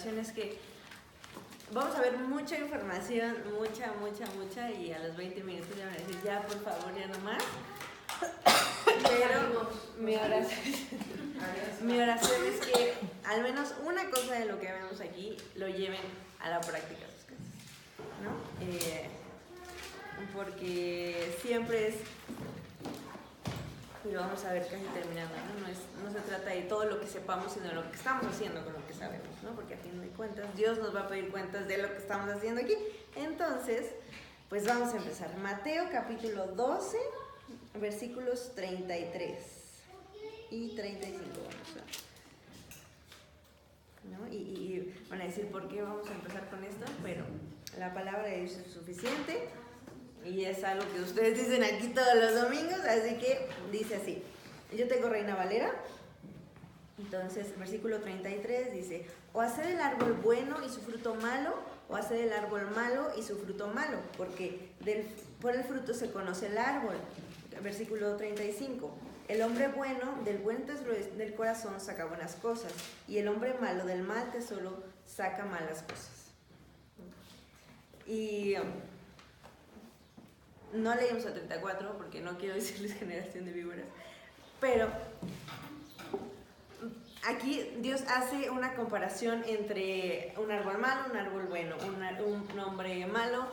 oración es que vamos a ver mucha información, mucha, y a los 20 minutos ya van a decir, ya, por favor, ya no más. Pero mi oración es que al menos una cosa de lo que vemos aquí lo lleven a la práctica de sus casas, ¿no? Porque siempre es, y lo vamos a ver casi terminando, ¿no? No se trata de todo lo que sepamos, sino de lo que estamos haciendo con lo que sabemos, ¿no? Porque a fin de cuentas Dios nos va a pedir cuentas de lo que estamos haciendo aquí. Entonces, pues vamos a empezar. Mateo capítulo 12, versículos 33 y 35 vamos a, ¿no? Y van a decir, ¿por qué vamos a empezar con esto? Pero la palabra de Dios es suficiente. Y es algo que ustedes dicen aquí todos los domingos, así que dice así. Yo tengo Reina Valera. Entonces, versículo 33 dice, o haced el árbol bueno y su fruto malo, o haced el árbol malo y su fruto malo, porque por el fruto se conoce el árbol. Versículo 35, el hombre bueno del buen tesoro del corazón saca buenas cosas, y el hombre malo del mal tesoro saca malas cosas. Y no leímos a 34 porque no quiero decirles generación de víboras, pero aquí Dios hace una comparación entre un árbol malo, un árbol bueno, un hombre malo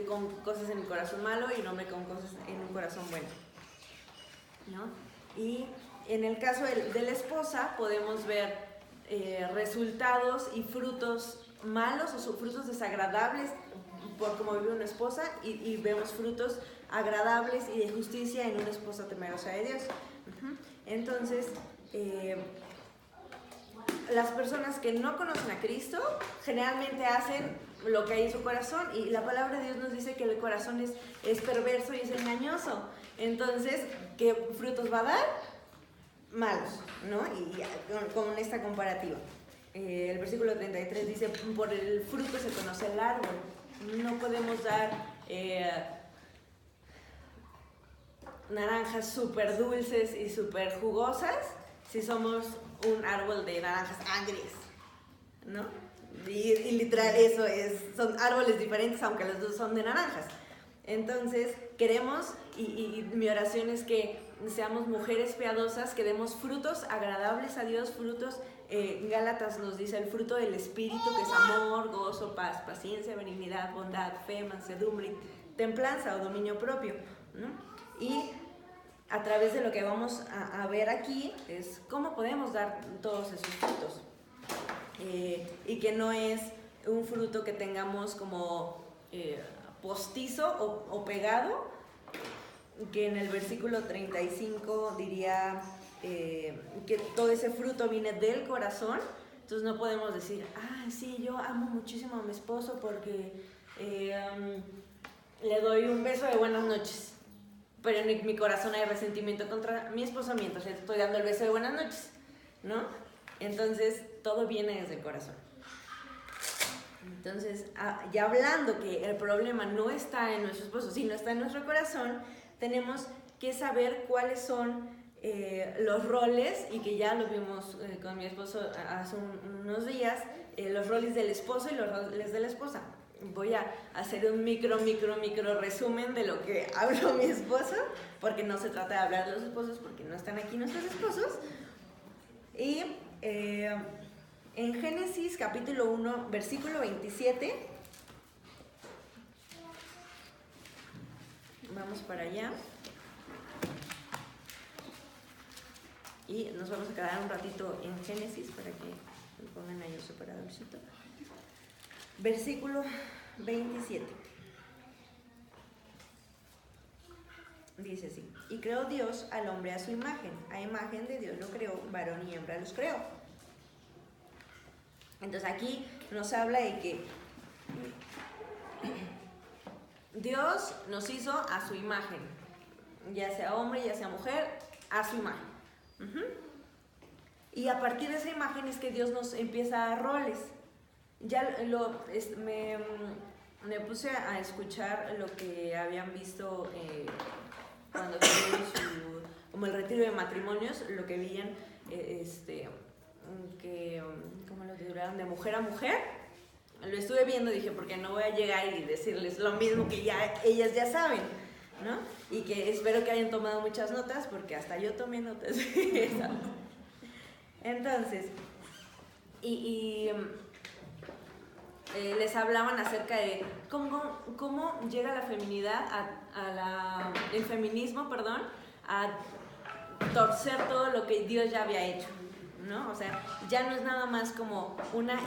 con cosas en el corazón malo y un hombre con cosas en un corazón bueno, ¿no? Y en el caso de la esposa podemos ver resultados y frutos malos o frutos desagradables por cómo vive una esposa, y vemos frutos agradables y de justicia en una esposa temerosa de Dios. Entonces, las personas que no conocen a Cristo generalmente hacen lo que hay en su corazón, y la palabra de Dios nos dice que el corazón es perverso y es engañoso. Entonces, ¿qué frutos va a dar? Malos, ¿no? Y con esta comparativa. El versículo 33 dice, por el fruto se conoce el árbol. No podemos dar naranjas súper dulces y súper jugosas si somos un árbol de naranjas agrias, ¿no? Y literal eso son árboles diferentes, aunque los dos son de naranjas. Entonces queremos, y mi oración es que seamos mujeres piadosas, que demos frutos agradables a Dios, frutos, Gálatas nos dice el fruto del Espíritu, que es amor, gozo, paz, paciencia, benignidad, bondad, fe, mansedumbre, templanza o dominio propio, ¿no? Y a través de lo que vamos a ver aquí es cómo podemos dar todos esos frutos, y que no es un fruto que tengamos como postizo o pegado, que en el versículo 35 diría que todo ese fruto viene del corazón. Entonces no podemos decir, sí, yo amo muchísimo a mi esposo porque le doy un beso de buenas noches, pero en mi corazón hay resentimiento contra mi esposo mientras le estoy dando el beso de buenas noches, ¿no? Entonces todo viene desde el corazón. Entonces, ya hablando que el problema no está en nuestro esposo, sino está en nuestro corazón, tenemos que saber cuáles son los roles, y que ya lo vimos con mi esposo hace unos días, los roles del esposo y los roles de la esposa. Voy a hacer un micro resumen de lo que habló mi esposo, porque no se trata de hablar de los esposos, porque no están aquí nuestros esposos. Y en Génesis capítulo 1, versículo 27, vamos para allá. Y nos vamos a quedar un ratito en Génesis para que lo pongan ahí separadorcito. Versículo 27. Dice así: y creó Dios al hombre a su imagen. A imagen de Dios lo creó, varón y hembra los creó. Entonces aquí nos habla de que Dios nos hizo a su imagen, ya sea hombre, ya sea mujer, a su imagen. Y a partir de esa imagen es que Dios nos empieza a dar roles. Ya me puse a escuchar lo que habían visto cuando tuvieron como el retiro de matrimonios, lo que veían ¿cómo lo titularon? De mujer a mujer. Lo estuve viendo, dije, porque no voy a llegar y decirles lo mismo que ellas ya saben, ¿no? Y que espero que hayan tomado muchas notas, porque hasta yo tomé notas. Entonces, les hablaban acerca de cómo llega la feminidad, el feminismo, perdón, a torcer todo lo que Dios ya había hecho, ¿no? O sea, ya no es nada más como una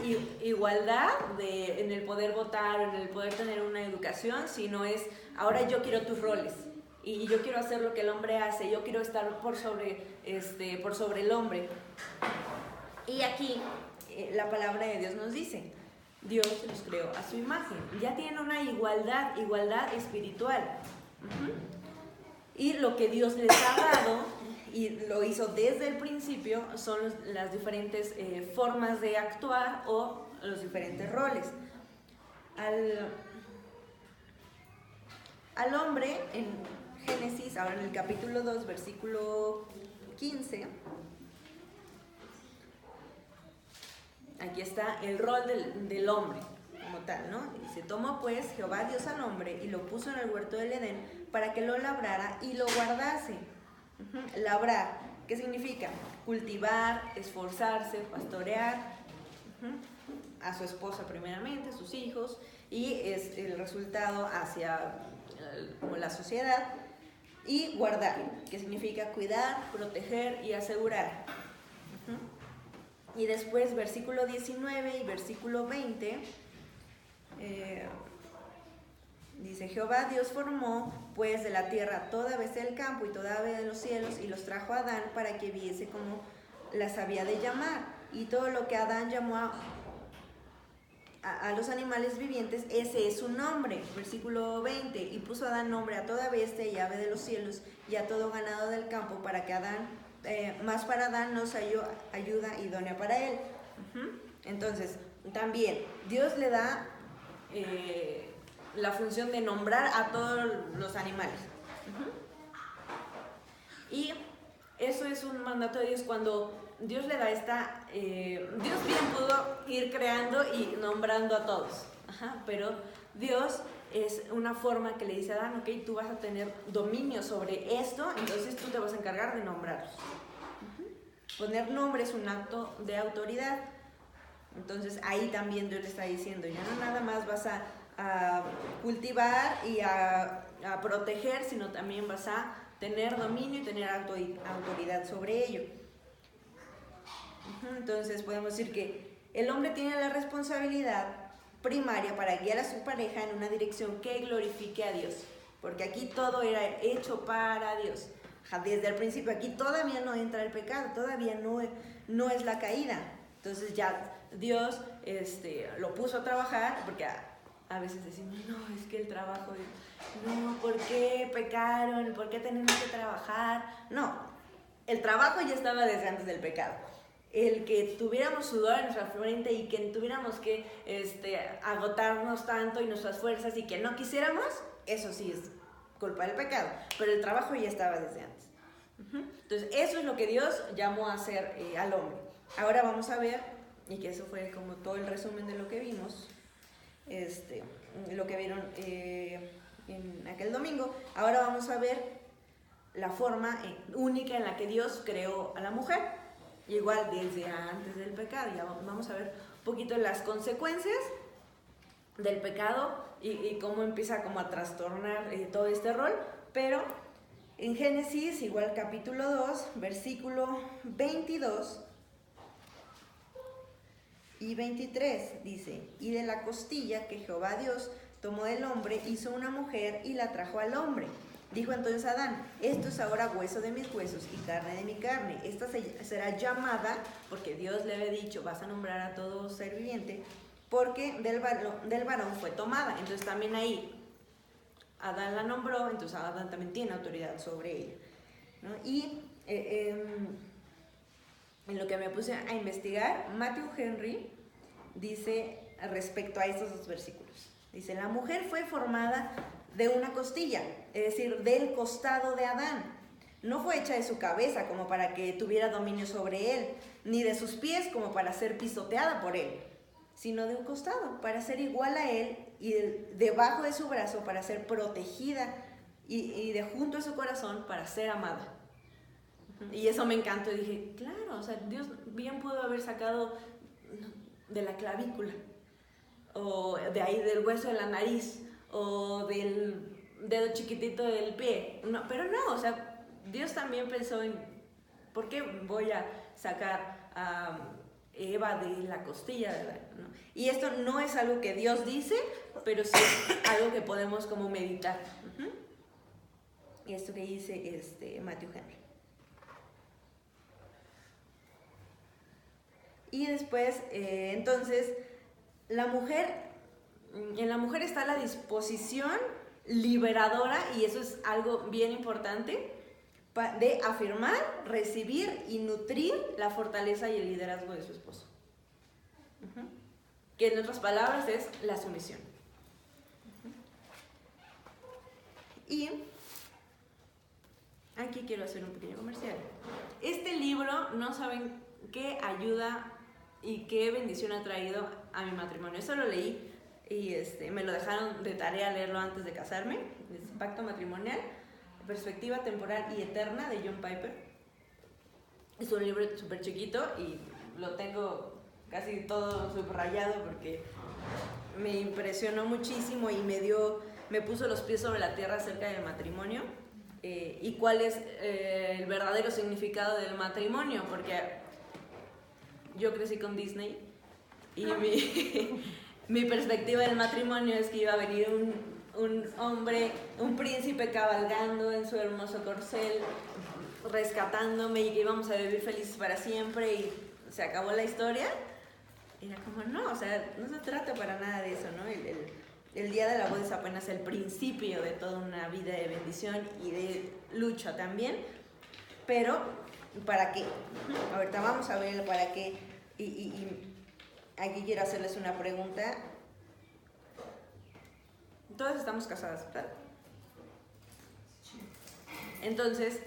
igualdad en el poder votar, en el poder tener una educación, sino es, ahora yo quiero tus roles y yo quiero hacer lo que el hombre hace, yo quiero estar por sobre el hombre. Y aquí la palabra de Dios nos dice, Dios los creó a su imagen. Ya tienen una igualdad espiritual. Y lo que Dios les ha dado, y lo hizo desde el principio, son las diferentes formas de actuar o los diferentes roles. Al hombre, en Génesis, ahora en el capítulo 2, versículo 15, aquí está el rol del hombre como tal, ¿no? Dice, tomó pues Jehová Dios al hombre y lo puso en el huerto del Edén para que lo labrara y lo guardase. Labrar, ¿qué significa? Cultivar, esforzarse, pastorear a su esposa primeramente, a sus hijos, y es el resultado hacia como la sociedad. Y guardar, que significa cuidar, proteger y asegurar. Y después versículo 19 y versículo 20 dice, Jehová Dios formó pues de la tierra toda bestia del campo y toda ave de los cielos, y los trajo a Adán para que viese cómo las había de llamar. Y todo lo que Adán llamó a los animales vivientes, ese es su nombre. Versículo 20, y puso Adán nombre a toda bestia y ave de los cielos y a todo ganado del campo, para que más para Adán nos halló ayuda idónea para él. Entonces, también Dios le da la función de nombrar a todos los animales. Y eso es un mandato de Dios cuando Dios le da Dios bien pudo ir creando y nombrando a todos, pero Dios es una forma que le dice a Adán, ok, tú vas a tener dominio sobre esto, entonces tú te vas a encargar de nombrarlos. Poner nombre es un acto de autoridad. Entonces ahí también Dios le está diciendo, ya no nada más vas a cultivar y a proteger, sino también vas a tener dominio y tener autoridad sobre ello. Entonces podemos decir que el hombre tiene la responsabilidad primaria para guiar a su pareja en una dirección que glorifique a Dios, porque aquí todo era hecho para Dios. Desde el principio aquí todavía no entra el pecado, todavía no es la caída. Entonces ya Dios lo puso a trabajar, porque a veces decimos, no, es que el trabajo, no, ¿por qué pecaron? ¿Por qué tenemos que trabajar? No, el trabajo ya estaba desde antes del pecado. El que tuviéramos sudor en nuestra frente y que tuviéramos que agotarnos tanto y nuestras fuerzas y que no quisiéramos, eso sí es culpa del pecado, pero el trabajo ya estaba desde antes. Entonces eso es lo que Dios llamó a hacer al hombre. Ahora vamos a ver, y que eso fue como todo el resumen de lo que vimos, lo que vieron en aquel domingo. Ahora vamos a ver la forma única en la que Dios creó a la mujer, igual desde antes del pecado. Ya vamos a ver un poquito las consecuencias del pecado y cómo empieza como a trastornar todo este rol. Pero en Génesis, igual capítulo 2, versículo 22 y 23, dice, y de la costilla que Jehová Dios tomó del hombre, hizo una mujer y la trajo al hombre. Dijo entonces Adán, esto es ahora hueso de mis huesos y carne de mi carne. Esta será llamada, porque Dios le había dicho, vas a nombrar a todo ser viviente, porque del varón fue tomada. Entonces también ahí Adán la nombró, entonces Adán también tiene autoridad sobre ella, ¿no? Y en lo que me puse a investigar, Matthew Henry dice respecto a estos dos versículos. Dice, la mujer fue formada de una costilla, es decir, del costado de Adán. No fue hecha de su cabeza como para que tuviera dominio sobre él, ni de sus pies como para ser pisoteada por él, sino de un costado, para ser igual a él, y debajo de su brazo para ser protegida, y de junto a su corazón para ser amada. Y eso me encantó, y dije, claro, o sea, Dios bien pudo haber sacado de la clavícula, o de ahí del hueso de la nariz, o del dedo chiquitito del pie, no, pero no, o sea, Dios también pensó en, ¿por qué voy a sacar a Eva de la costilla? ¿No? Y esto no es algo que Dios dice, pero sí es algo que podemos como meditar. Y esto que dice Matthew Henry. Y después, entonces, en la mujer está la disposición liberadora, y eso es algo bien importante, de afirmar, recibir y nutrir la fortaleza y el liderazgo de su esposo. Que en otras palabras es la sumisión. Y aquí quiero hacer un pequeño comercial. Este libro, no saben qué ayuda y qué bendición ha traído a mi matrimonio. Eso lo leí y me lo dejaron de tarea leerlo antes de casarme. Es Pacto Matrimonial, Perspectiva Temporal y Eterna, de John Piper. Es un libro súper chiquito y lo tengo casi todo subrayado porque me impresionó muchísimo y me puso los pies sobre la tierra acerca del matrimonio, y cuál es el verdadero significado del matrimonio, porque yo crecí con Disney y mi perspectiva del matrimonio es que iba a venir un hombre, un príncipe cabalgando en su hermoso corcel, rescatándome, y que íbamos a vivir felices para siempre, y se acabó la historia. Era como, no, o sea, no se trata para nada de eso, ¿no? El día de la boda es apenas el principio de toda una vida de bendición y de lucha también. Pero, ¿para qué? Ahorita vamos a ver el para qué. Y aquí quiero hacerles una pregunta. Todas estamos casadas, ¿verdad? Entonces,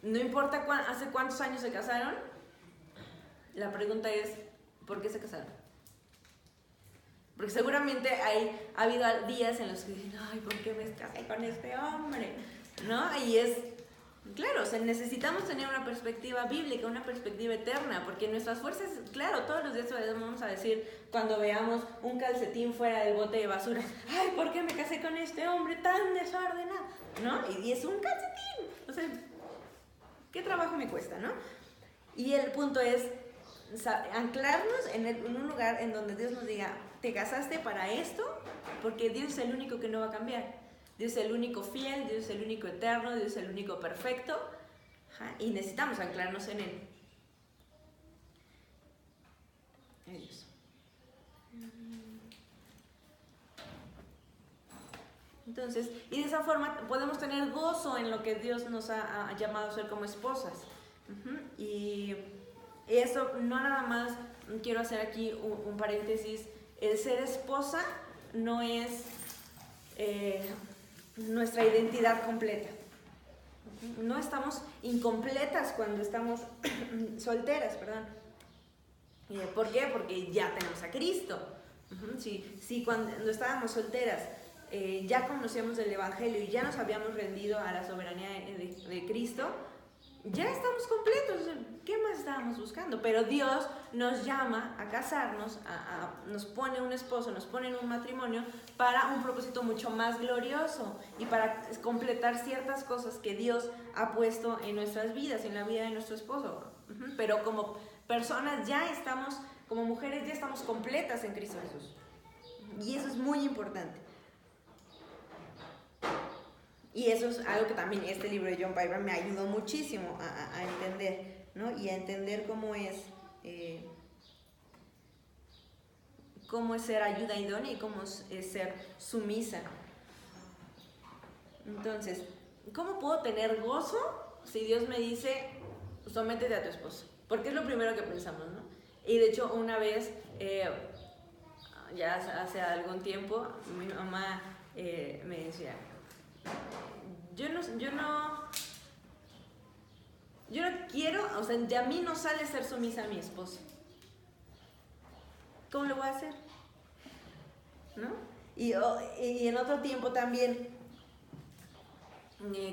no importa hace cuántos años se casaron, la pregunta es, ¿por qué se casaron? Porque seguramente ha habido días en los que dicen, ay, ¿por qué me casé con este hombre? ¿No? Y es, claro, o sea, necesitamos tener una perspectiva bíblica, una perspectiva eterna, porque nuestras fuerzas, claro, todos los días vamos a decir, cuando veamos un calcetín fuera del bote de basura, ay, ¿por qué me casé con este hombre tan desordenado? ¿No? Y es un calcetín, o sea, ¿qué trabajo me cuesta, no? Y el punto es anclarnos en un lugar en donde Dios nos diga, te casaste para esto, porque Dios es el único que no va a cambiar. Dios es el único fiel, Dios es el único eterno, Dios es el único perfecto, y necesitamos anclarnos en Él. Adiós. Entonces, y de esa forma podemos tener gozo en lo que Dios nos ha llamado a ser como esposas. Y eso, no nada más, quiero hacer aquí un paréntesis, el ser esposa no es nuestra identidad completa. No estamos incompletas cuando estamos solteras, perdón. ¿Por qué? Porque ya tenemos a Cristo. Si cuando estábamos solteras ya conocíamos el Evangelio y ya nos habíamos rendido a la soberanía de Cristo, ya estamos completos. ¿Qué más estábamos buscando? Pero Dios nos llama a casarnos, nos pone un esposo, nos pone en un matrimonio para un propósito mucho más glorioso y para completar ciertas cosas que Dios ha puesto en nuestras vidas, en la vida de nuestro esposo. Pero como personas ya estamos, como mujeres ya estamos completas en Cristo Jesús. Y eso es muy importante. Y eso es algo que también este libro de John Piper me ayudó muchísimo a entender, ¿no? Y a entender cómo es ser ayuda idónea y cómo es ser sumisa. Entonces, ¿cómo puedo tener gozo si Dios me dice, sométete a tu esposo? Porque es lo primero que pensamos, ¿no? Y de hecho, una vez, ya hace algún tiempo, mi mamá me decía, yo no yo no quiero, o sea, de a mí no sale ser sumisa a mi esposo. ¿Cómo lo voy a hacer? ¿No? Y en otro tiempo también,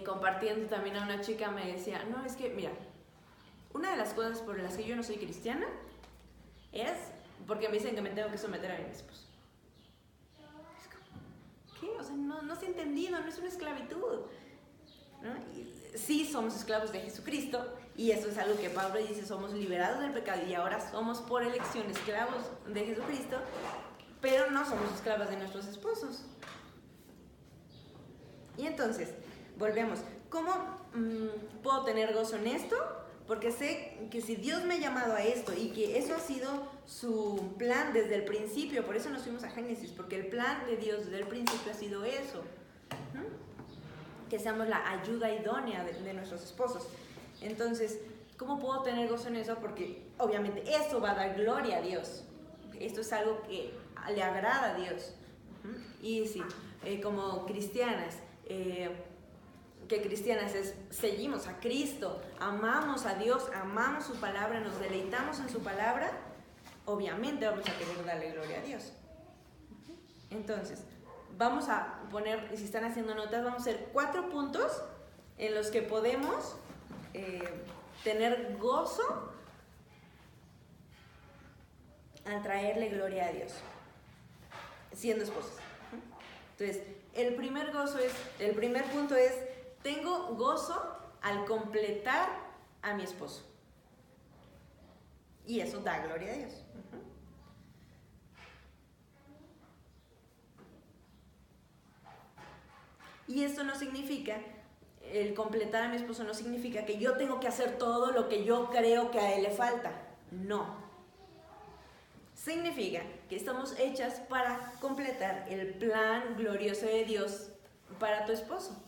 compartiendo también a una chica, me decía, no, es que, mira, una de las cosas por las que yo no soy cristiana es porque me dicen que me tengo que someter a mi esposo. ¿Qué? O sea, no se ha entendido, no es una esclavitud, ¿no? Y sí somos esclavos de Jesucristo, y eso es algo que Pablo dice, somos liberados del pecado y ahora somos por elección esclavos de Jesucristo, pero no somos esclavas de nuestros esposos. Y entonces, volvemos, ¿cómo puedo tener gozo en esto? Porque sé que si Dios me ha llamado a esto y que eso ha sido su plan desde el principio, por eso nos fuimos a Génesis, porque el plan de Dios desde el principio ha sido eso, que seamos la ayuda idónea de nuestros esposos. Entonces, ¿cómo puedo tener gozo en eso? Porque obviamente eso va a dar gloria a Dios. Esto es algo que le agrada a Dios. Y sí, como cristianas, que cristianas seguimos a Cristo, amamos a Dios, amamos su palabra, nos deleitamos en su palabra, obviamente vamos a querer darle gloria a Dios. Entonces, vamos a poner, si están haciendo notas, vamos a hacer 4 puntos en los que podemos tener gozo al traerle gloria a Dios, siendo esposos. Entonces, el primer punto es, tengo gozo al completar a mi esposo. Y eso da gloria a Dios. Y esto no significa, el completar a mi esposo no significa que yo tengo que hacer todo lo que yo creo que a él le falta. No. Significa que estamos hechas para completar el plan glorioso de Dios para tu esposo.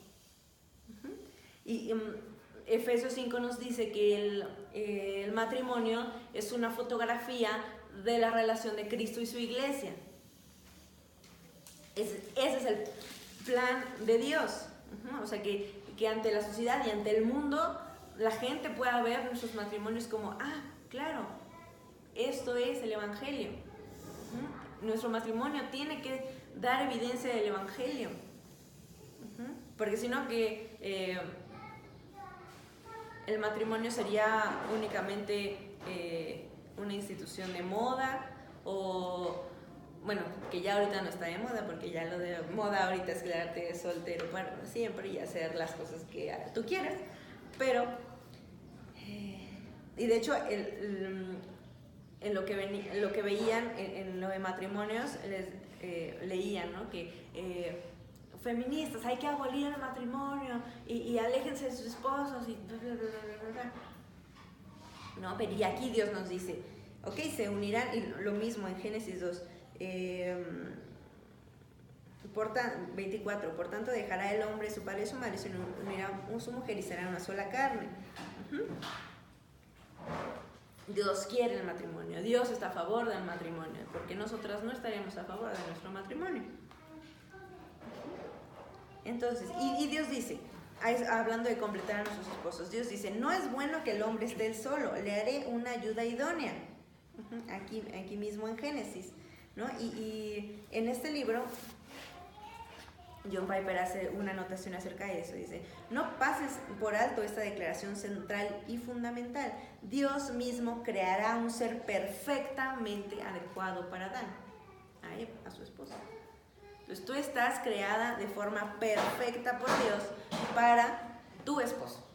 Y Efesios 5 nos dice que el matrimonio es una fotografía de la relación de Cristo y su iglesia. Ese es el plan de Dios. O sea, que ante la sociedad y ante el mundo la gente pueda ver nuestros matrimonios como, claro, esto es el Evangelio. Nuestro matrimonio tiene que dar evidencia del Evangelio. Porque si no, que el matrimonio sería únicamente una institución de moda, o bueno, que ya ahorita no está de moda, porque ya lo de moda ahorita es quedarte soltero para siempre y hacer las cosas que tú quieras. Pero y de hecho en lo que veían en lo de matrimonios, leían, ¿no? Que feministas, hay que abolir el matrimonio y aléjense de sus esposos y bla, bla, bla, bla, bla. No, pero y aquí Dios nos dice, ok, se unirán, y lo mismo en Génesis 2, 24, por tanto dejará el hombre su padre y su madre, se unirá a su mujer y será una sola carne. Dios quiere el matrimonio, Dios está a favor del matrimonio, porque nosotras no estaríamos a favor de nuestro matrimonio. Entonces, y Dios dice, hablando de completar a nuestros esposos, Dios dice, no es bueno que el hombre esté solo, le haré una ayuda idónea. Aquí mismo en Génesis, ¿no? Y en este libro, John Piper hace una anotación acerca de eso, dice, no pases por alto esta declaración central y fundamental. Dios mismo creará un ser perfectamente adecuado para Adán, a su esposa. Entonces tú estás creada de forma perfecta por Dios para tu esposo.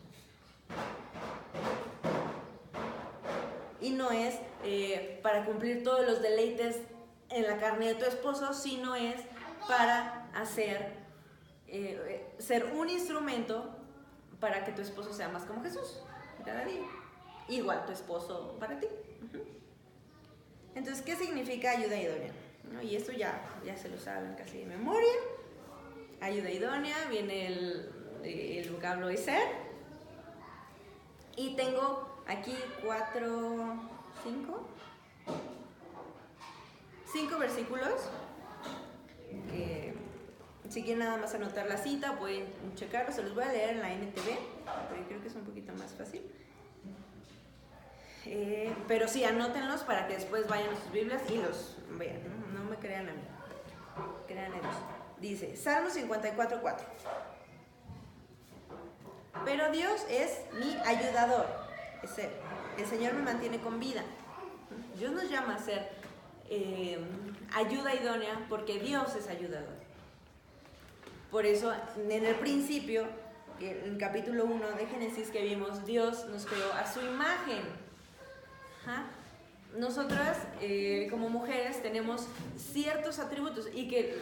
Y no es para cumplir todos los deleites en la carne de tu esposo, sino es para ser un instrumento para que tu esposo sea más como Jesús cada día. Igual tu esposo para ti. Entonces, ¿qué significa ayuda idónea? ¿No? Y esto ya se lo saben casi de memoria. Ayuda idónea, viene el vocablo de ser. Y tengo aquí 5 versículos que, si quieren nada más anotar la cita, pueden checarlo. Se los voy a leer en la NTV, porque creo que es un poquito más fácil. Pero sí, anótenlos para que después vayan a sus Biblias y los vean. No me crean a mí, crean a Dios. Dice, Salmo 54:4. Pero Dios es mi ayudador, es Él. El Señor me mantiene con vida. Dios nos llama a ser ayuda idónea porque Dios es ayudador. Por eso, en el principio, en el capítulo 1 de Génesis que vimos, Dios nos creó a su imagen. Ajá. Nosotras, como mujeres, tenemos ciertos atributos y que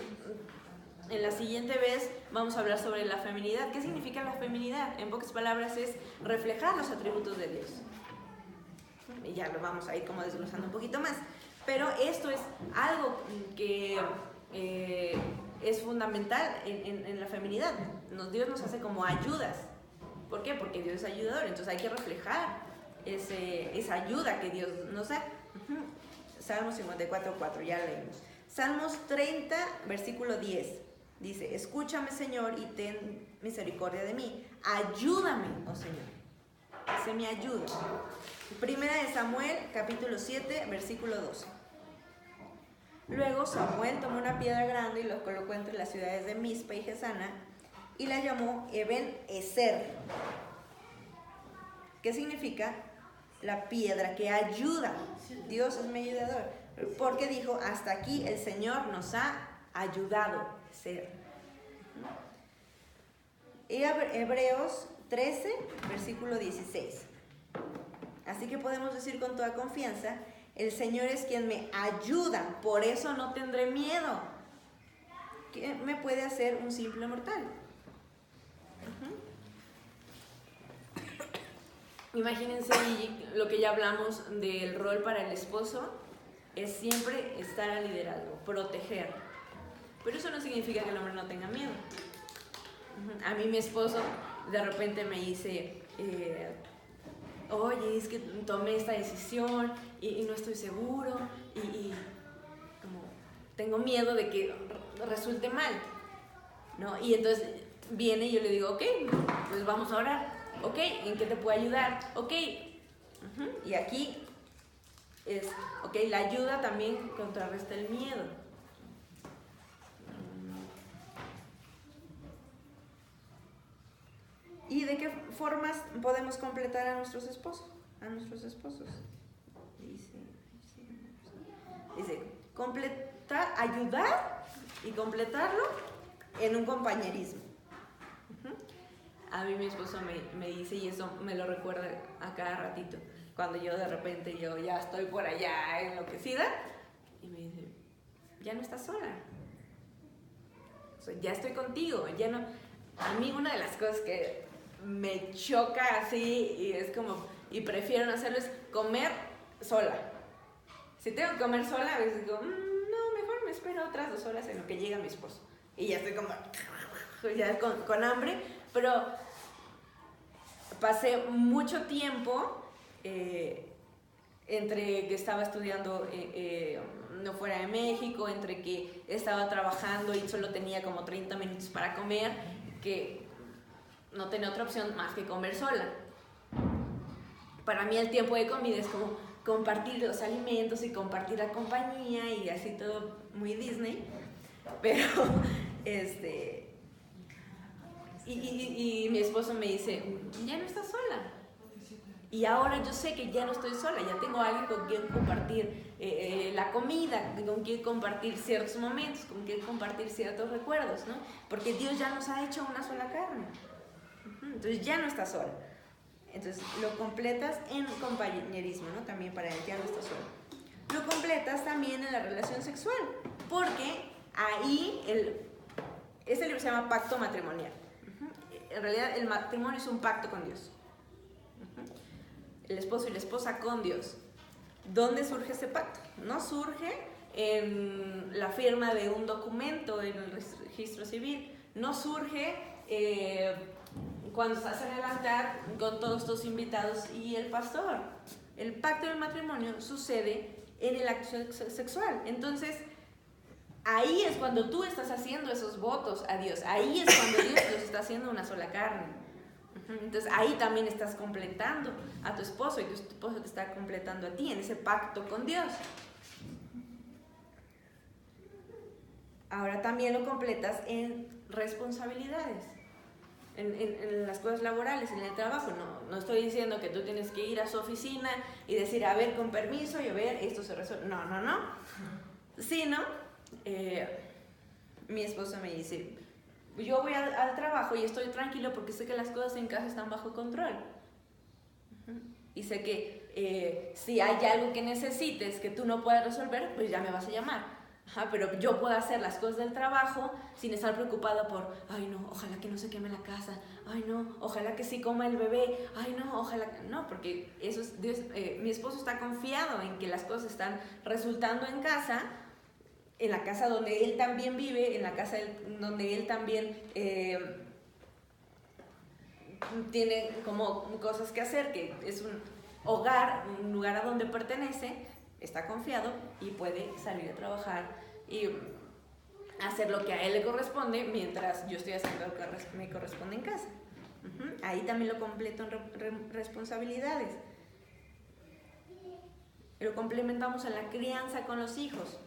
en la siguiente vez vamos a hablar sobre la feminidad. ¿Qué significa la feminidad? En pocas palabras es reflejar los atributos de Dios. Y ya lo vamos a ir como desglosando un poquito más. Pero esto es algo que es fundamental en la feminidad. Dios nos hace como ayudas. ¿Por qué? Porque Dios es ayudador. Entonces hay que reflejar esa ayuda que Dios nos da. Salmos 54:4, ya leímos. Salmos 30, versículo 10. Dice, escúchame, Señor, y ten misericordia de mí. Ayúdame, oh Señor. Sé mi ayuda. Primera de Samuel, capítulo 7, versículo 12. Luego Samuel tomó una piedra grande y la colocó entre las ciudades de Mizpa y Gesana y la llamó Eben-Ezer. ¿Qué significa? La piedra que ayuda. Dios es mi ayudador. Porque dijo, hasta aquí el Señor nos ha ayudado. Ser. Hebreos 13, versículo 16. Así que podemos decir con toda confianza, el Señor es quien me ayuda, por eso no tendré miedo. ¿Qué me puede hacer un simple mortal? Imagínense lo que ya hablamos del rol para el esposo, es siempre estar al liderazgo, proteger. Pero eso no significa que el hombre no tenga miedo. A mí mi esposo de repente me dice, oye, es que tomé esta decisión y no estoy seguro y como tengo miedo de que resulte mal, ¿no? Y entonces viene y yo le digo, ok, pues vamos a orar. Ok, ¿en qué te puedo ayudar? Ok. Y aquí es, ok, la ayuda también contrarresta el miedo. ¿Y de qué formas podemos completar a nuestros esposos? Dice, completar, ayudar y completarlo en un compañerismo. A mí mi esposo me dice, y eso me lo recuerda a cada ratito, cuando yo de repente ya estoy por allá enloquecida, y me dice, ya no estás sola. O sea, ya estoy contigo, ya no. A mí una de las cosas que me choca así y es como, y prefiero no hacerlo, es comer sola. Si tengo que comer sola, a veces digo, no, mejor me espero otras 2 horas en lo que llega mi esposo. Y ya estoy como, ya con hambre, pero pasé mucho tiempo entre que estaba estudiando no fuera de México, entre que estaba trabajando y solo tenía como 30 minutos para comer, que no tenía otra opción más que comer sola. Para mí el tiempo de comida es como compartir los alimentos y compartir la compañía y así todo muy Disney, pero y mi esposo me dice, ya no estás sola. Y ahora yo sé que ya no estoy sola, ya tengo a alguien con quien compartir la comida, con quien compartir ciertos momentos, con quien compartir ciertos recuerdos, ¿no? Porque Dios ya nos ha hecho una sola carne. Entonces ya no estás sola. Entonces lo completas en compañerismo, ¿no? También para él ya no estás sola. Lo completas también en la relación sexual, porque ahí este libro se llama Pacto Matrimonial. En realidad el matrimonio es un pacto con Dios. El esposo y la esposa con Dios. ¿Dónde surge ese pacto? No surge en la firma de un documento en el registro civil, no surge cuando estás en el altar con todos tus invitados y el pastor. El pacto del matrimonio sucede en el acto sexual. Entonces, ahí es cuando tú estás haciendo esos votos a Dios. Ahí es cuando Dios los está haciendo una sola carne. Entonces ahí también estás completando a tu esposo y tu esposo te está completando a ti en ese pacto con Dios. Ahora también lo completas en responsabilidades, en las cosas laborales, en el trabajo. No estoy diciendo que tú tienes que ir a su oficina y decir, a ver, con permiso, y a ver, esto se resuelve. No. Sino, mi esposo me dice, yo voy al trabajo y estoy tranquilo porque sé que las cosas en casa están bajo control. Y sé que si hay algo que necesites que tú no puedas resolver, pues ya me vas a llamar. Pero yo puedo hacer las cosas del trabajo sin estar preocupada por, ay no, ojalá que no se queme la casa, ay no, ojalá que sí coma el bebé, ay no, ojalá que... No, porque eso es Dios, mi esposo está confiado en que las cosas están resultando en casa, en la casa donde él también vive, en la casa donde él también tiene como cosas que hacer, que es un hogar, un lugar a donde pertenece. Está confiado y puede salir a trabajar y hacer lo que a él le corresponde mientras yo estoy haciendo lo que me corresponde en casa. Ahí también lo completo en responsabilidades. Lo complementamos en la crianza con los hijos.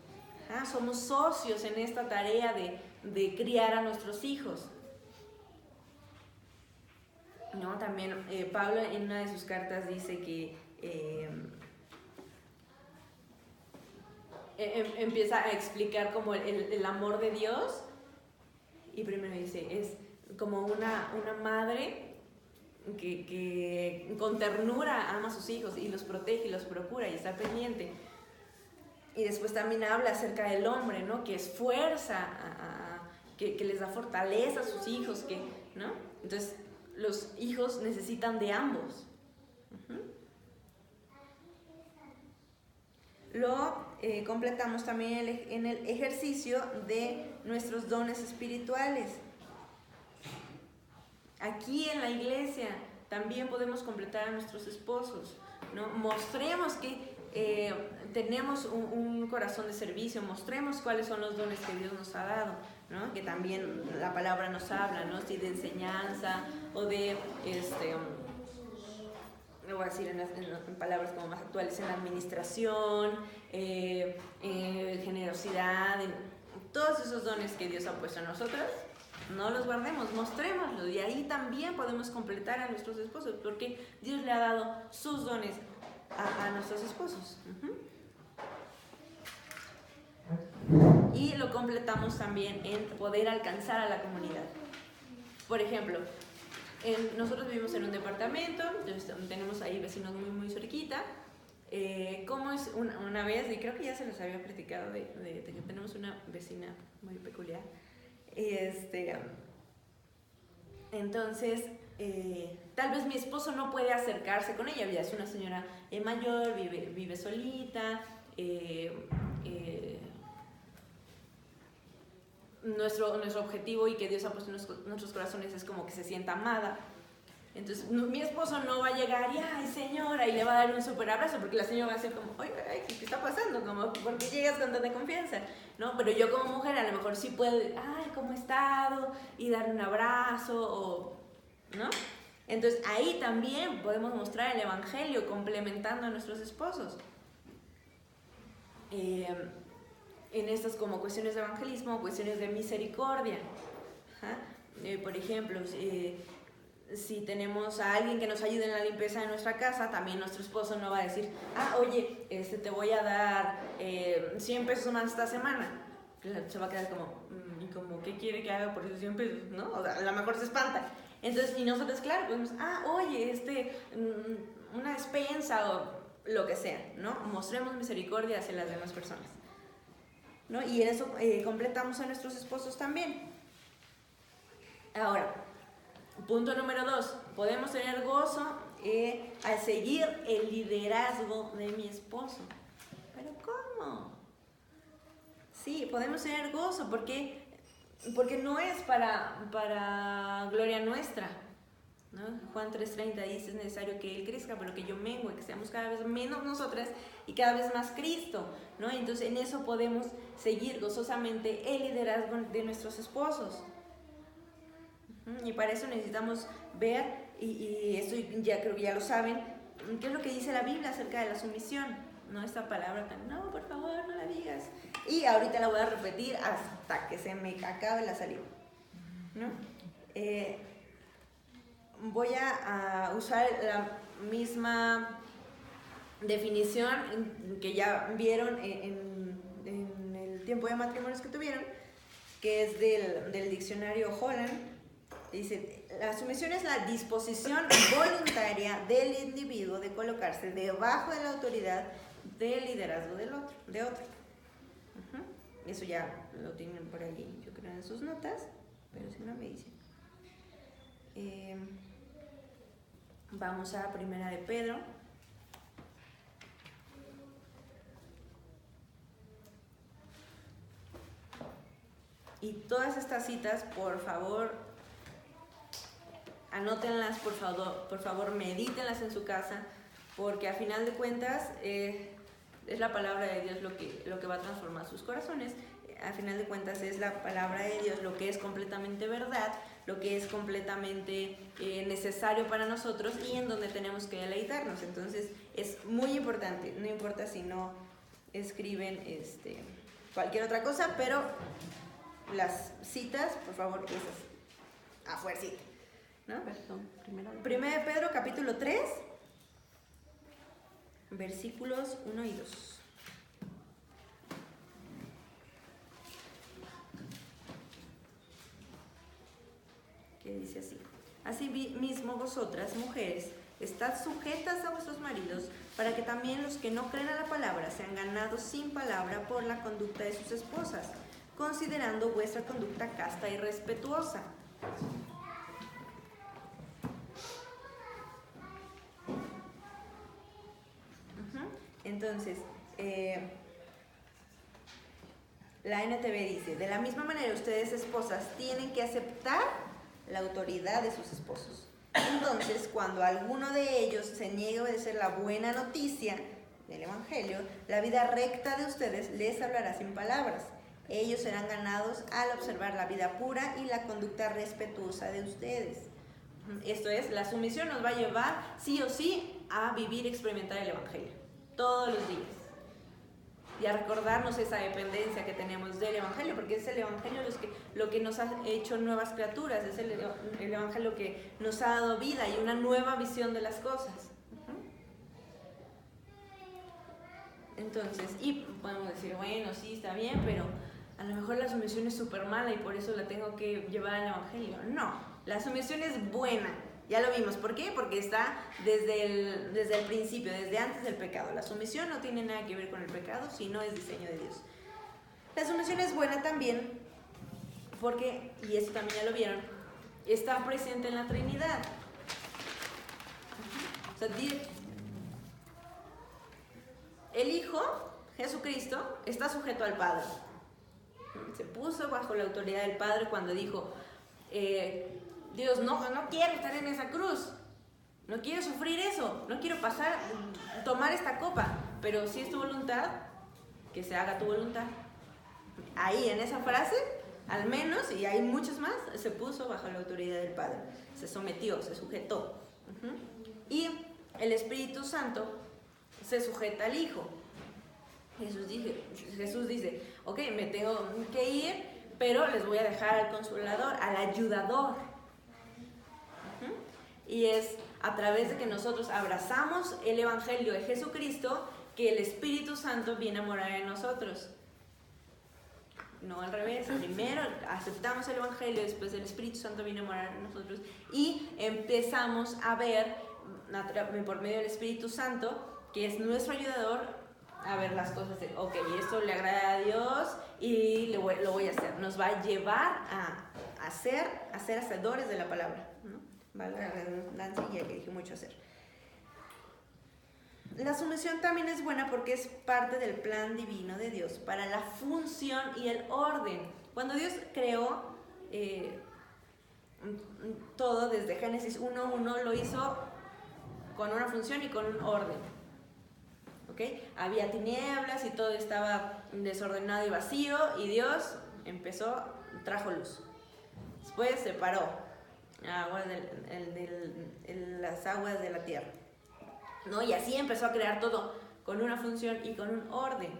Somos socios en esta tarea de criar a nuestros hijos. ¿No? También Pablo en una de sus cartas dice que empieza a explicar como el amor de Dios, y primero dice, es como una madre que con ternura ama a sus hijos y los protege y los procura y está pendiente. Y después también habla acerca del hombre, ¿no? Que esfuerza, que les da fortaleza a sus hijos, ¿no? Entonces los hijos necesitan de ambos. Lo completamos también en el ejercicio de nuestros dones espirituales. Aquí en la iglesia también podemos completar a nuestros esposos, ¿no? Mostremos que tenemos un corazón de servicio, mostremos cuáles son los dones que Dios nos ha dado, ¿no? Que también la palabra nos habla, ¿no? Si de enseñanza o de lo voy a decir en palabras como más actuales, en la administración, generosidad, en todos esos dones que Dios ha puesto en nosotros. No los guardemos, mostrémoslos, y ahí también podemos completar a nuestros esposos, porque Dios le ha dado sus dones a nuestros esposos. Y lo completamos también en poder alcanzar a la comunidad. Por ejemplo, nosotros vivimos en un departamento, tenemos ahí vecinos muy cerquita. ¿Cómo es una vez? Y creo que ya se les había platicado de que tenemos una vecina muy peculiar. Entonces, tal vez mi esposo no puede acercarse con ella, ya es una señora mayor, vive solita. Nuestro objetivo y que Dios ha puesto en nuestros corazones es como que se sienta amada. Entonces mi esposo no va a llegar y ay señora, y le va a dar un súper abrazo, porque la señora va a decir como, oye, ¿qué está pasando? Como, ¿por qué llegas con tanta confianza? ¿No? Pero yo como mujer a lo mejor sí puedo, ay, ¿cómo he estado? Y darle un abrazo, ¿no? Entonces ahí también podemos mostrar el evangelio complementando a nuestros esposos. En estas como cuestiones de evangelismo, cuestiones de misericordia. Por ejemplo, si tenemos a alguien que nos ayude en la limpieza de nuestra casa, también nuestro esposo no va a decir, oye, te voy a dar 100 pesos más esta semana. Se va a quedar como, ¿y como qué quiere que haga por esos 100 pesos? ¿No? O sea, a lo mejor se espanta. Entonces, y nosotros, claro, podemos, oye, una despensa o lo que sea, ¿no? Mostremos misericordia hacia las demás personas, ¿no? Y en eso completamos a nuestros esposos también. Ahora, punto número 2, podemos tener gozo al seguir el liderazgo de mi esposo. ¿Pero cómo? Sí, podemos tener gozo porque no es para gloria nuestra, ¿no? Juan 3:30 dice, es necesario que Él crezca, pero que yo mengue, que seamos cada vez menos nosotras y cada vez más Cristo, ¿no? Entonces en eso podemos seguir gozosamente el liderazgo de nuestros esposos. Y para eso necesitamos ver y esto ya creo que ya lo saben, ¿qué es lo que dice la Biblia acerca de la sumisión? No esta palabra tan, no, por favor, no la digas. Y ahorita la voy a repetir hasta que se me acabe la saliva, ¿no? Voy a usar la misma definición que ya vieron en el tiempo de matrimonios que tuvieron, que es del diccionario Holland. Dice, la sumisión es la disposición voluntaria del individuo de colocarse debajo de la autoridad del liderazgo de otro. Eso ya lo tienen por ahí, yo creo, en sus notas, pero si no me dicen. Vamos a Primera de Pedro. Y todas estas citas, por favor, anótenlas, por favor, medítenlas en su casa, porque a final de cuentas es la palabra de Dios lo que va a transformar sus corazones. A final de cuentas es la palabra de Dios lo que es completamente verdad, lo que es completamente necesario para nosotros y en donde tenemos que deleitarnos. Entonces es muy importante, no importa si no escriben cualquier otra cosa, pero las citas, por favor, esas, a fuercita, ¿no? Perdón, Primera de Pedro, capítulo 3, versículos 1 y 2. Que dice así: Asimismo vosotras, mujeres, estad sujetas a vuestros maridos, para que también los que no creen a la palabra sean ganados sin palabra por la conducta de sus esposas, considerando vuestra conducta casta y respetuosa. Entonces, la NTV dice, de la misma manera ustedes, esposas, tienen que aceptar la autoridad de sus esposos. Entonces, cuando alguno de ellos se niegue a obedecer la buena noticia del Evangelio, la vida recta de ustedes les hablará sin palabras. Ellos serán ganados al observar la vida pura y la conducta respetuosa de ustedes. Esto es, la sumisión nos va a llevar sí o sí a vivir y experimentar el Evangelio todos los días y a recordarnos esa dependencia que tenemos del Evangelio, porque es el Evangelio lo que nos ha hecho nuevas criaturas, es el Evangelio que nos ha dado vida y una nueva visión de las cosas. Entonces, y podemos decir, bueno, sí, está bien, pero a lo mejor la sumisión es súper mala y por eso la tengo que llevar al Evangelio. No, la sumisión es buena. Ya lo vimos. ¿Por qué? Porque está desde el principio, desde antes del pecado. La sumisión no tiene nada que ver con el pecado, sino es diseño de Dios. La sumisión es buena también porque, y eso también ya lo vieron, está presente en la Trinidad. O sea, el Hijo, Jesucristo, está sujeto al Padre. Se puso bajo la autoridad del Padre cuando dijo, Dios, no quiero estar en esa cruz, no quiero sufrir eso, no quiero tomar esta copa, pero si es tu voluntad, que se haga tu voluntad. Ahí, en esa frase, al menos, y hay muchos más, se puso bajo la autoridad del Padre, se sometió, se sujetó. Y el Espíritu Santo se sujeta al Hijo. Jesús dice, ok, me tengo que ir, pero les voy a dejar al Consolador, al Ayudador. Y es a través de que nosotros abrazamos el Evangelio de Jesucristo que el Espíritu Santo viene a morar en nosotros. No al revés, primero aceptamos el Evangelio, después el Espíritu Santo viene a morar en nosotros y empezamos a ver por medio del Espíritu Santo, que es nuestro ayudador, a ver las cosas de, ok, esto le agrada a Dios y lo voy a hacer. Nos va a llevar a ser hacedores de la palabra, ¿no? Vale la redundancia, ya que dije mucho hacer. La sumisión también es buena porque es parte del plan divino de Dios para la función y el orden. Cuando Dios creó todo desde Génesis 1:1, lo hizo con una función y con un orden. ¿Okay? Había tinieblas y todo estaba desordenado y vacío y Dios trajo luz. Después separó aguas las aguas de la tierra, ¿no? Y así empezó a crear todo con una función y con un orden.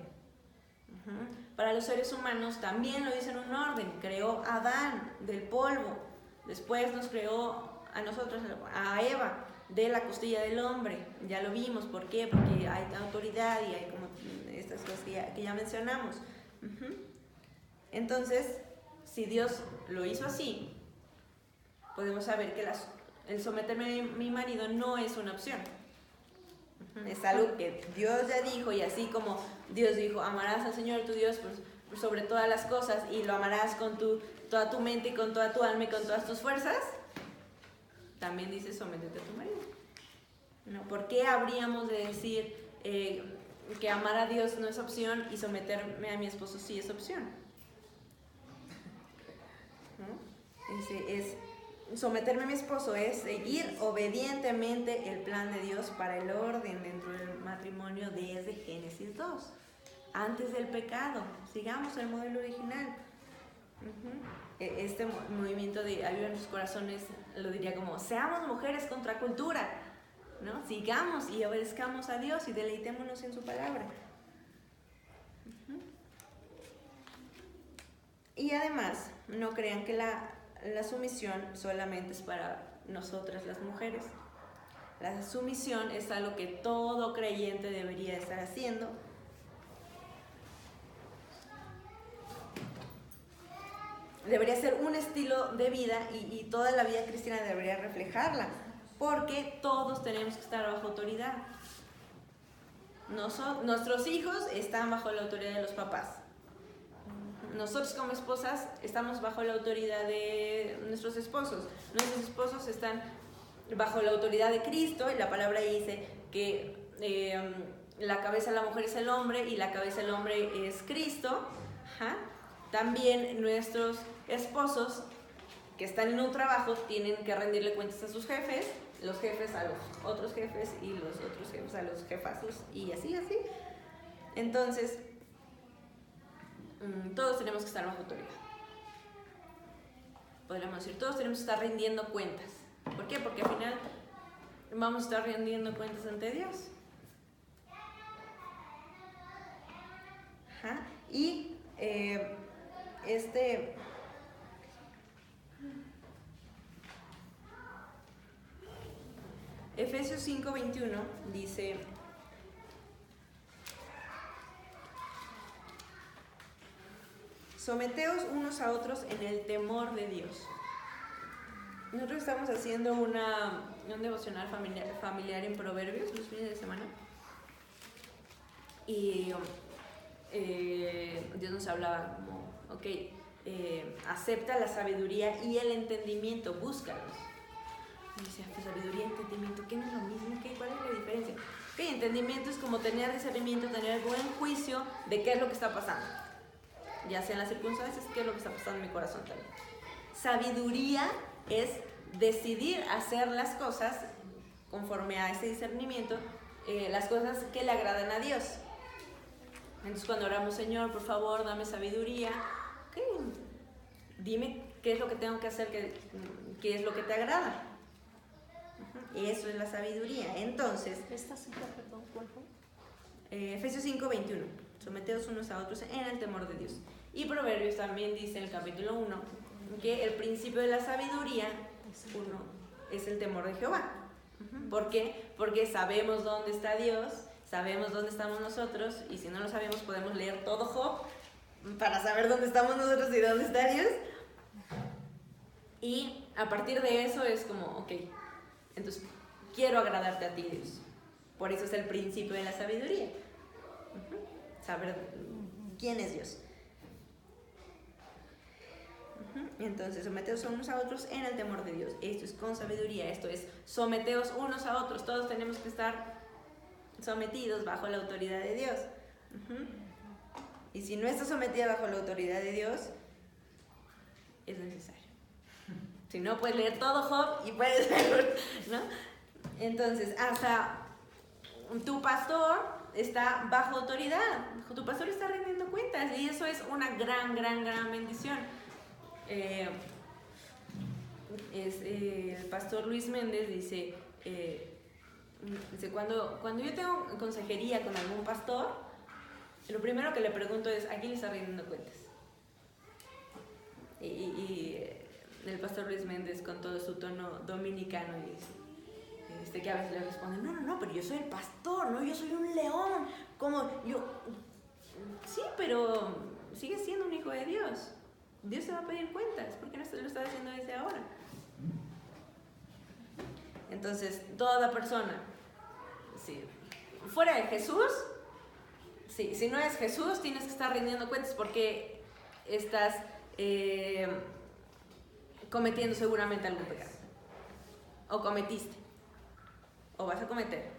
Para los seres humanos también lo hizo en un orden. Creó a Adán del polvo, después nos creó a nosotros, a Eva, de la costilla del hombre. Ya lo vimos. ¿Por qué? Porque hay autoridad y hay como estas cosas que ya mencionamos. Entonces, si Dios lo hizo así, podemos saber que el someterme a mi marido no es una opción. Es algo que Dios ya dijo, y así como Dios dijo, amarás al Señor tu Dios sobre todas las cosas, y lo amarás con toda tu mente y con toda tu alma y con todas tus fuerzas, también dice sométete a tu marido, ¿no? ¿Por qué habríamos de decir que amar a Dios no es opción y someterme a mi esposo sí es opción? ¿No? Someterme a mi esposo es seguir obedientemente el plan de Dios para el orden dentro del matrimonio desde Génesis 2, antes del pecado. Sigamos el modelo original. Este movimiento de Aviva Nuestros Corazones lo diría como: seamos mujeres contra cultura, ¿no? Sigamos y obedezcamos a Dios y deleitémonos en su palabra. Y además, no crean que la sumisión solamente es para nosotras las mujeres. La sumisión es algo que todo creyente debería estar haciendo. Debería ser un estilo de vida y toda la vida cristiana debería reflejarla, porque todos tenemos que estar bajo autoridad. Nuestros hijos están bajo la autoridad de los papás. Nosotros como esposas estamos bajo la autoridad de nuestros esposos. Nuestros esposos están bajo la autoridad de Cristo, y la palabra dice que la cabeza de la mujer es el hombre y la cabeza del hombre es Cristo. También nuestros esposos que están en un trabajo tienen que rendirle cuentas a sus jefes, los jefes a los otros jefes y los otros jefes a los jefazos, y así. Entonces, todos tenemos que estar bajo autoridad. Podríamos decir, todos tenemos que estar rindiendo cuentas. ¿Por qué? Porque al final vamos a estar rindiendo cuentas ante Dios. Y Efesios 5:21 dice: someteos unos a otros en el temor de Dios. Nosotros estamos haciendo un devocional familiar en Proverbios los fines de semana, y Dios nos hablaba como, acepta la sabiduría y el entendimiento, búscalos. Y dice, pues sabiduría y entendimiento, ¿qué no es lo mismo? ¿Cuál es la diferencia? Entendimiento es como tener discernimiento, tener buen juicio de qué es lo que está pasando, ya sea en las circunstancias, qué es lo que está pasando en mi corazón también. Sabiduría es decidir hacer las cosas conforme a ese discernimiento, las cosas que le agradan a Dios. Entonces, cuando oramos, Señor, por favor, dame sabiduría, dime qué es lo que tengo que hacer, qué es lo que te agrada. Y eso es la sabiduría. Entonces, ¿Esta cita, perdón, cuál fue? Efesios 5:21, someteos unos a otros en el temor de Dios. Y Proverbios también dice en el capítulo 1 que el principio de la sabiduría es el temor de Jehová. ¿Por qué? Porque sabemos dónde está Dios, sabemos dónde estamos nosotros, y si no lo sabemos podemos leer todo Job para saber dónde estamos nosotros y dónde está Dios. Y a partir de eso es como, entonces quiero agradarte a ti, Dios. Por eso es el principio de la sabiduría. Saber quién es Dios. Entonces, someteos unos a otros en el temor de Dios. Esto es con sabiduría, esto es someteos unos a otros. Todos tenemos que estar sometidos bajo la autoridad de Dios. Y si no estás sometida bajo la autoridad de Dios, es necesario. Si no, puedes leer todo Job y puedes ver, ¿no? Entonces, hasta tu pastor está bajo autoridad. Tu pastor está rindiendo cuentas, y eso es una gran bendición. el pastor Luis Méndez dice, cuando yo tengo consejería con algún pastor, lo primero que le pregunto es, ¿a quién le está rindiendo cuentas? Y el pastor Luis Méndez, con todo su tono dominicano, dice, que a veces le responde, no, pero yo soy el pastor, ¿no? Yo soy un león, como yo... Sí, pero sigues siendo un hijo de Dios. Dios te va a pedir cuentas, ¿por qué no lo está haciendo desde ahora? Entonces, toda persona, sí, fuera de Jesús, sí, si no es Jesús, tienes que estar rindiendo cuentas porque estás cometiendo seguramente algún pecado. O cometiste, o vas a cometer,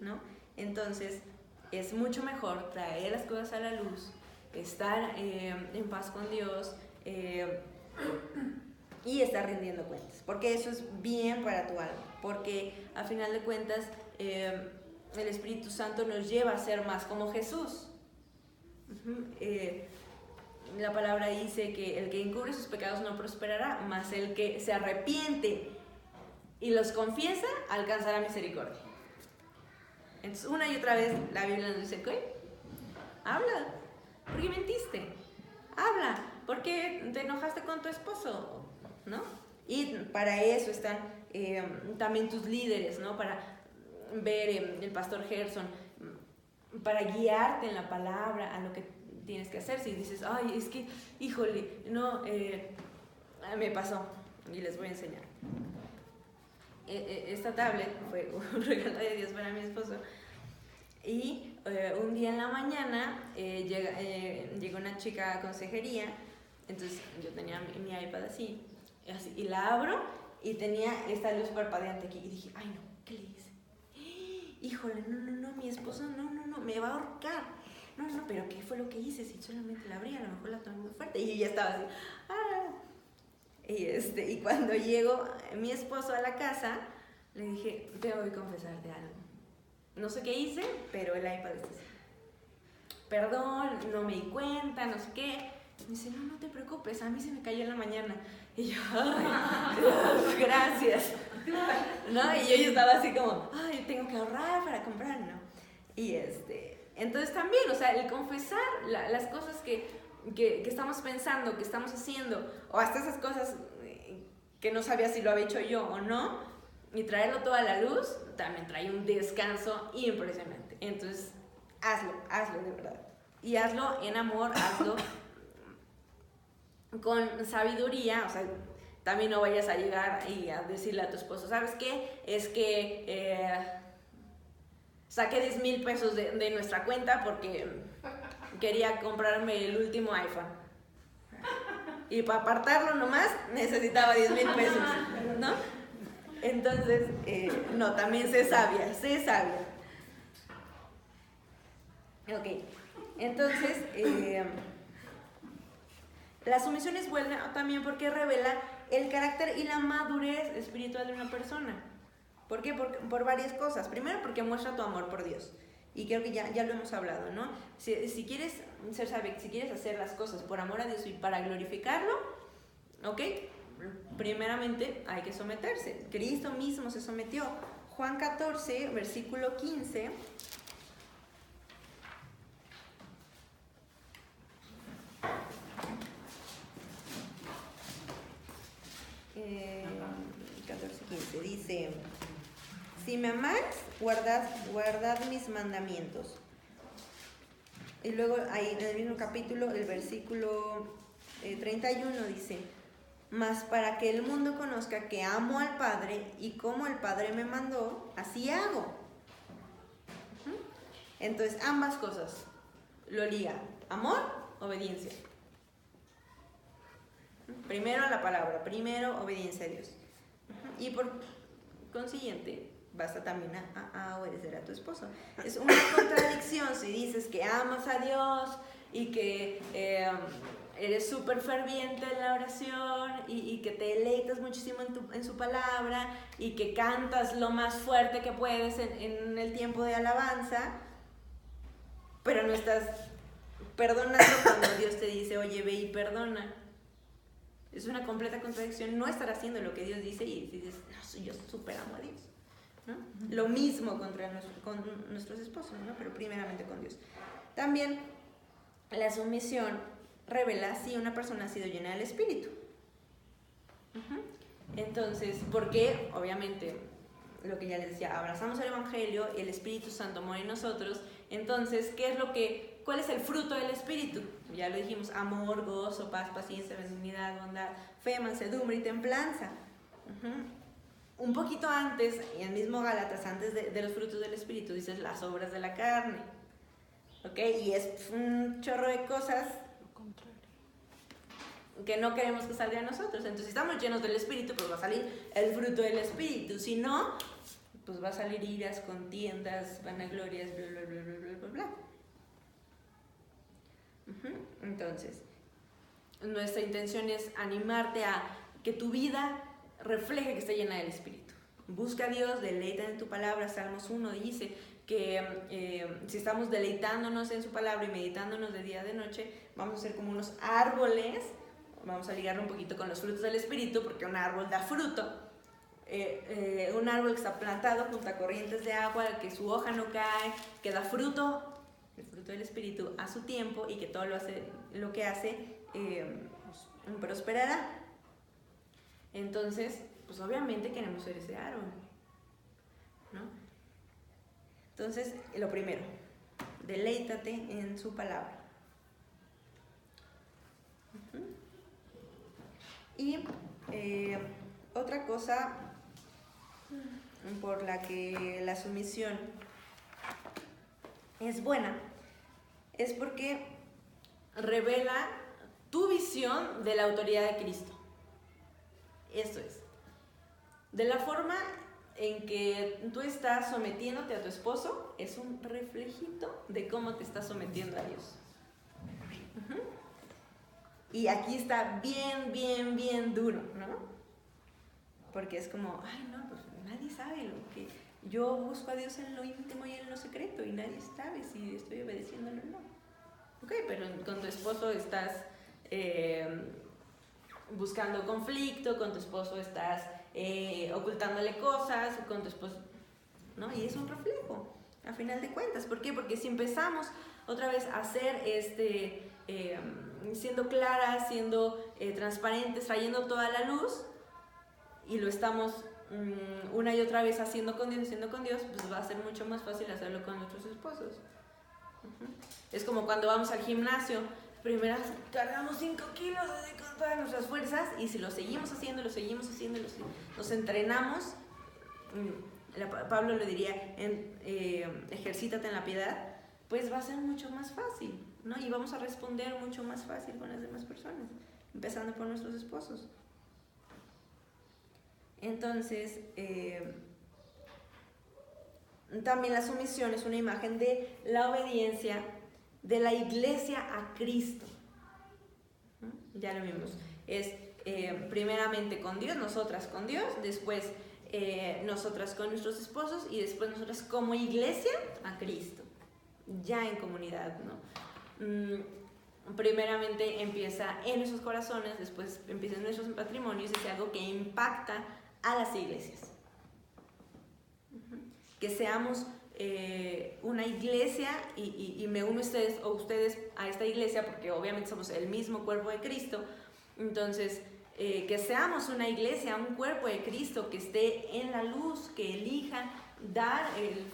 ¿no? Entonces, es mucho mejor traer las cosas a la luz, estar en paz con Dios y estar rindiendo cuentas, porque eso es bien para tu alma, porque a final de cuentas el Espíritu Santo nos lleva a ser más como Jesús. La palabra dice que el que encubre sus pecados no prosperará, mas el que se arrepiente y los confiesa alcanzará misericordia. Entonces, una y otra vez la Biblia nos dice, ¿qué? Habla, ¿por qué mentiste? Habla, ¿por qué te enojaste con tu esposo? ¿No? Y para eso están también tus líderes, ¿no? Para ver el pastor Gerson, para guiarte en la palabra a lo que tienes que hacer. Si dices, ay, es que, híjole, no, me pasó, y les voy a enseñar. Esta tablet fue un regalo de Dios para mi esposo. Y un día en la mañana llegó una chica a consejería. Entonces yo tenía mi iPad así, y la abro y tenía esta luz parpadeante aquí. Y dije, ay no, ¿qué le hice? Híjole, no, mi esposo, no, me va a ahorcar. No, pero ¿qué fue lo que hice? Si solamente la abrí, a lo mejor la tomé muy fuerte. Y yo ya estaba así, Y cuando llegó mi esposo a la casa, le dije, tengo que confesarte algo. No sé qué hice, pero el iPad está así. Perdón, no me di cuenta, no sé qué. Me dice, no te preocupes, a mí se me cayó en la mañana. Y yo, ay, gracias. ¿No? Y yo estaba así como, ay, tengo que ahorrar para comprar, ¿no? Y entonces también, o sea, el confesar las cosas que estamos pensando, que estamos haciendo, o hasta esas cosas que no sabía si lo había hecho yo o no, y traerlo todo a la luz, también trae un descanso impresionante. Entonces, hazlo de verdad. Y hazlo en amor, hazlo con sabiduría. O sea, también no vayas a llegar y a decirle a tu esposo, ¿sabes qué? Es que saqué 10,000 pesos de nuestra cuenta porque quería comprarme el último iPhone. Y para apartarlo nomás necesitaba 10,000 pesos, ¿no? Entonces, no, también sé sabia. Ok, entonces, la sumisión es buena también porque revela el carácter y la madurez espiritual de una persona. ¿Por qué? Por varias cosas. Primero, porque muestra tu amor por Dios. Y creo que ya lo hemos hablado, ¿no? Si quieres ser sabio, si quieres hacer las cosas por amor a Dios y para glorificarlo, ¿ok? Primeramente hay que someterse. Cristo mismo se sometió. Juan 14, versículo 15. 14:15 dice, si me amáis, guardad mis mandamientos. Y luego ahí en el mismo capítulo, el versículo 31 dice, mas para que el mundo conozca que amo al Padre y como el Padre me mandó, así hago. Entonces ambas cosas lo liga, amor, obediencia. Primero la palabra, primero obediencia a Dios. Y por consiguiente, vas a también a obedecer a tu esposo. Es una contradicción si dices que amas a Dios y que eres súper ferviente en la oración y que te deleitas muchísimo en su palabra y que cantas lo más fuerte que puedes en el tiempo de alabanza, pero no estás perdonando cuando Dios te dice, oye, ve y perdona. Es una completa contradicción no estar haciendo lo que Dios dice y dices, no, yo súper amo a Dios, ¿no? Lo mismo con nuestros esposos, ¿no? Pero primeramente con Dios. También la sumisión revela si una persona ha sido llena del Espíritu. Entonces, porque obviamente lo que ya les decía, abrazamos el Evangelio, el Espíritu Santo mora en nosotros. Entonces, ¿cuál es el fruto del Espíritu? Ya lo dijimos: amor, gozo, paz, paciencia, benignidad, bondad, fe, mansedumbre y templanza. Un poquito antes, y en el mismo Gálatas, antes de los frutos del Espíritu, dices las obras de la carne. ¿Ok? Y es un chorro de cosas que no queremos que salga de nosotros. Entonces, si estamos llenos del Espíritu, pues va a salir el fruto del Espíritu. Si no, pues va a salir iras, contiendas, vanaglorias, bla, bla, bla, bla, bla, bla, bla. Entonces, nuestra intención es animarte a que tu vida refleje que está llena del Espíritu. Busca a Dios, deleita en tu palabra. Salmos 1 dice que si estamos deleitándonos en su palabra y meditándonos de día y de noche, vamos a ser como unos árboles. Vamos a ligarlo un poquito con los frutos del Espíritu, porque un árbol da fruto. Un árbol que está plantado junto a corrientes de agua, que su hoja no cae, que da fruto, el fruto del Espíritu, a su tiempo, y que todo lo que hace prosperará. Entonces, pues obviamente queremos ser ese árbol, ¿no? Entonces, lo primero, deleítate en su palabra. Y otra cosa por la que la sumisión es buena es porque revela tu visión de la autoridad de Cristo. Esto es, de la forma en que tú estás sometiéndote a tu esposo, es un reflejito de cómo te estás sometiendo a Dios. Y aquí está bien duro, ¿no? Porque es como, ay, no, pues nadie sabe lo que yo busco a Dios en lo íntimo y en lo secreto, y nadie sabe si estoy obedeciéndolo o no. Ok, pero con tu esposo estás buscando conflicto, con tu esposo estás ocultándole cosas, con tu esposo, ¿no? Y es un reflejo, a final de cuentas. ¿Por qué? Porque si empezamos otra vez a hacer siendo claras, siendo transparentes, trayendo toda la luz, y lo estamos una y otra vez haciendo con Dios, pues va a ser mucho más fácil hacerlo con nuestros esposos. Es como cuando vamos al gimnasio, primero cargamos 5 kilos con todas nuestras fuerzas, y si lo seguimos haciendo, nos entrenamos. Pablo lo diría, ejercítate en la piedad, pues va a ser mucho más fácil, ¿no? Y vamos a responder mucho más fácil con las demás personas, empezando por nuestros esposos. Entonces, también la sumisión es una imagen de la obediencia de la iglesia a Cristo. Ya lo vimos. Es primeramente con Dios, nosotras con Dios, después nosotras con nuestros esposos, y después nosotras como iglesia a Cristo, ya en comunidad, ¿no? Primeramente empieza en nuestros corazones, después empieza en nuestros matrimonios, y es algo que impacta a las iglesias. Que seamos una iglesia, y me uno a ustedes a esta iglesia, porque obviamente somos el mismo cuerpo de Cristo. Entonces, que seamos una iglesia, un cuerpo de Cristo que esté en la luz, que elija dar el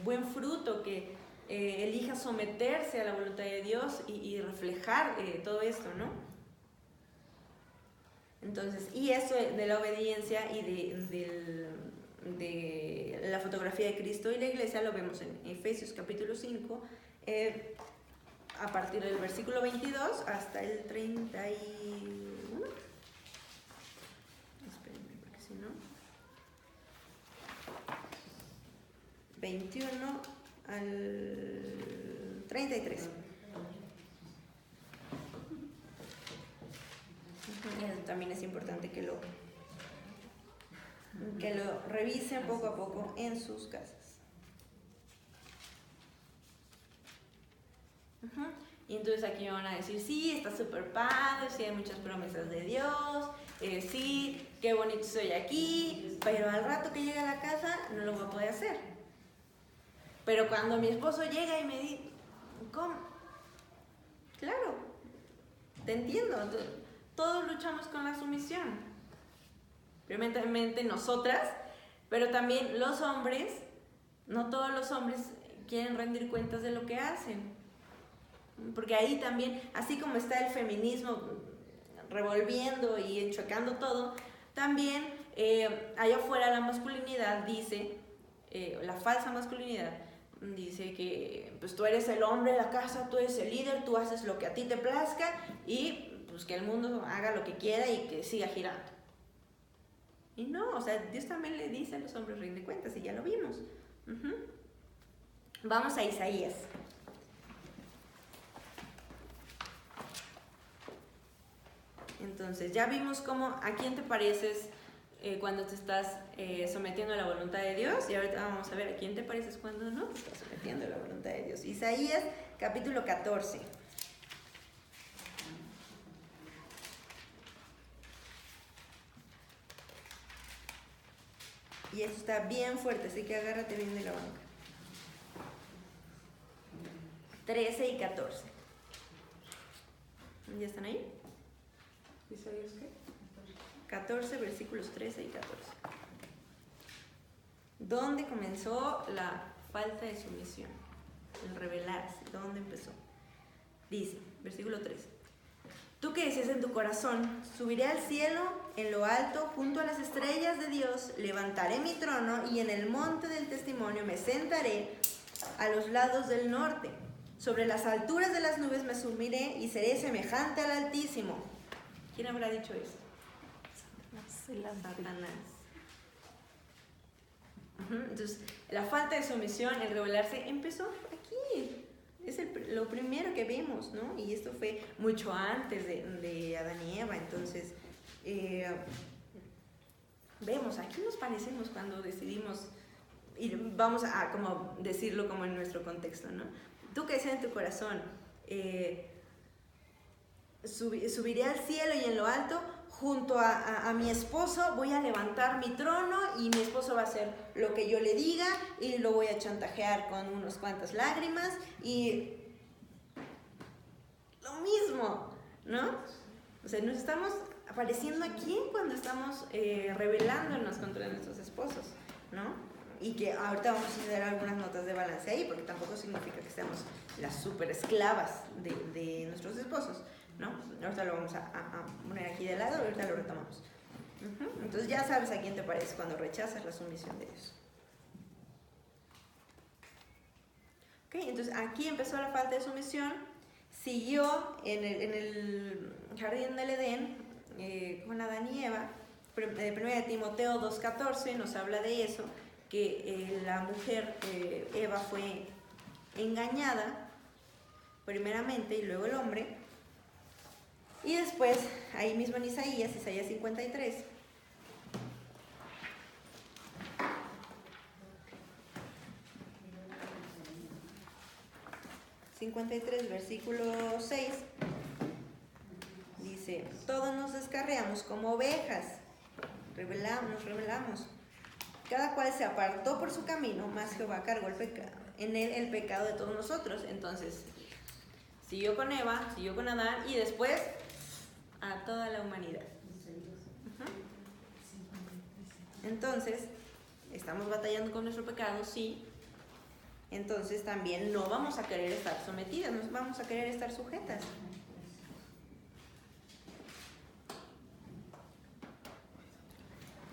buen fruto, que elija someterse a la voluntad de Dios y reflejar todo esto, ¿no? Entonces, y eso de la obediencia y de la fotografía de Cristo y la iglesia lo vemos en Efesios capítulo 5, a partir del versículo 22 hasta el 31. Espérenme, porque si no, 21 al 33. Eso también es importante que lo revisen poco a poco en sus casas. Y entonces aquí me van a decir, sí, está súper padre, sí hay muchas promesas de Dios, sí, qué bonito soy aquí, pero al rato que llegue a la casa no lo voy a poder hacer. Pero cuando mi esposo llega y me dice, ¿cómo? Claro, te entiendo, todos luchamos con la sumisión. Primeramente nosotras, pero también los hombres, no todos los hombres quieren rendir cuentas de lo que hacen. Porque ahí también, así como está el feminismo revolviendo y chocando todo, también allá afuera la masculinidad dice, la falsa masculinidad dice que pues tú eres el hombre de la casa, tú eres el líder, tú haces lo que a ti te plazca y pues que el mundo haga lo que quiera y que siga girando. Y no, o sea, Dios también le dice a los hombres rinde cuentas y ya lo vimos. Vamos a Isaías. Entonces, ya vimos cómo, a quién te pareces cuando te estás sometiendo a la voluntad de Dios, y ahorita vamos a ver a quién te pareces cuando no te estás sometiendo a la voluntad de Dios. Isaías, capítulo 14. Y esto está bien fuerte, así que agárrate bien de la banca. 13 y 14. ¿Ya están ahí? ¿Isaías qué? 14, versículos 13 y 14. ¿Dónde comenzó la falta de sumisión? El rebelarse. ¿Dónde empezó? Dice, versículo 13. Tú que decías en tu corazón, subiré al cielo, en lo alto, junto a las estrellas de Dios, levantaré mi trono y en el monte del testimonio me sentaré a los lados del norte. Sobre las alturas de las nubes me sumiré y seré semejante al Altísimo. ¿Quién habrá dicho eso? Satanás. Entonces, la falta de sumisión, el rebelarse, empezó aquí. Es lo primero que vemos, ¿no? Y esto fue mucho antes de Adán y Eva. Entonces, vemos, aquí nos parecemos cuando decidimos, y vamos a como decirlo como en nuestro contexto, ¿no? Tú que decías en tu corazón, subiré al cielo y en lo alto, junto a mi esposo voy a levantar mi trono y mi esposo va a hacer lo que yo le diga y lo voy a chantajear con unas cuantas lágrimas y lo mismo, ¿no? O sea, nos estamos apareciendo aquí cuando estamos rebelándonos contra nuestros esposos, ¿no? Y que ahorita vamos a hacer algunas notas de balance ahí, porque tampoco significa que seamos las super esclavas de nuestros esposos, ¿no? Ahorita lo vamos a poner aquí de lado, ahorita lo retomamos. Entonces ya sabes a quién te pareces cuando rechazas la sumisión de Dios. Ok, entonces aquí empezó la falta de sumisión, siguió en el jardín del Edén con Adán y Eva. 1 de Timoteo 2:14 nos habla de eso, que la mujer Eva fue engañada primeramente y luego el hombre. Y después, ahí mismo en Isaías 53. Versículo 6, dice, todos nos descarriamos como ovejas, nos rebelamos. Cada cual se apartó por su camino, mas Jehová cargó en él el pecado de todos nosotros. Entonces, siguió con Eva, siguió con Adán y después a toda la humanidad. Entonces, estamos batallando con nuestro pecado, sí. Entonces también no vamos a querer estar sometidas, no vamos a querer estar sujetas.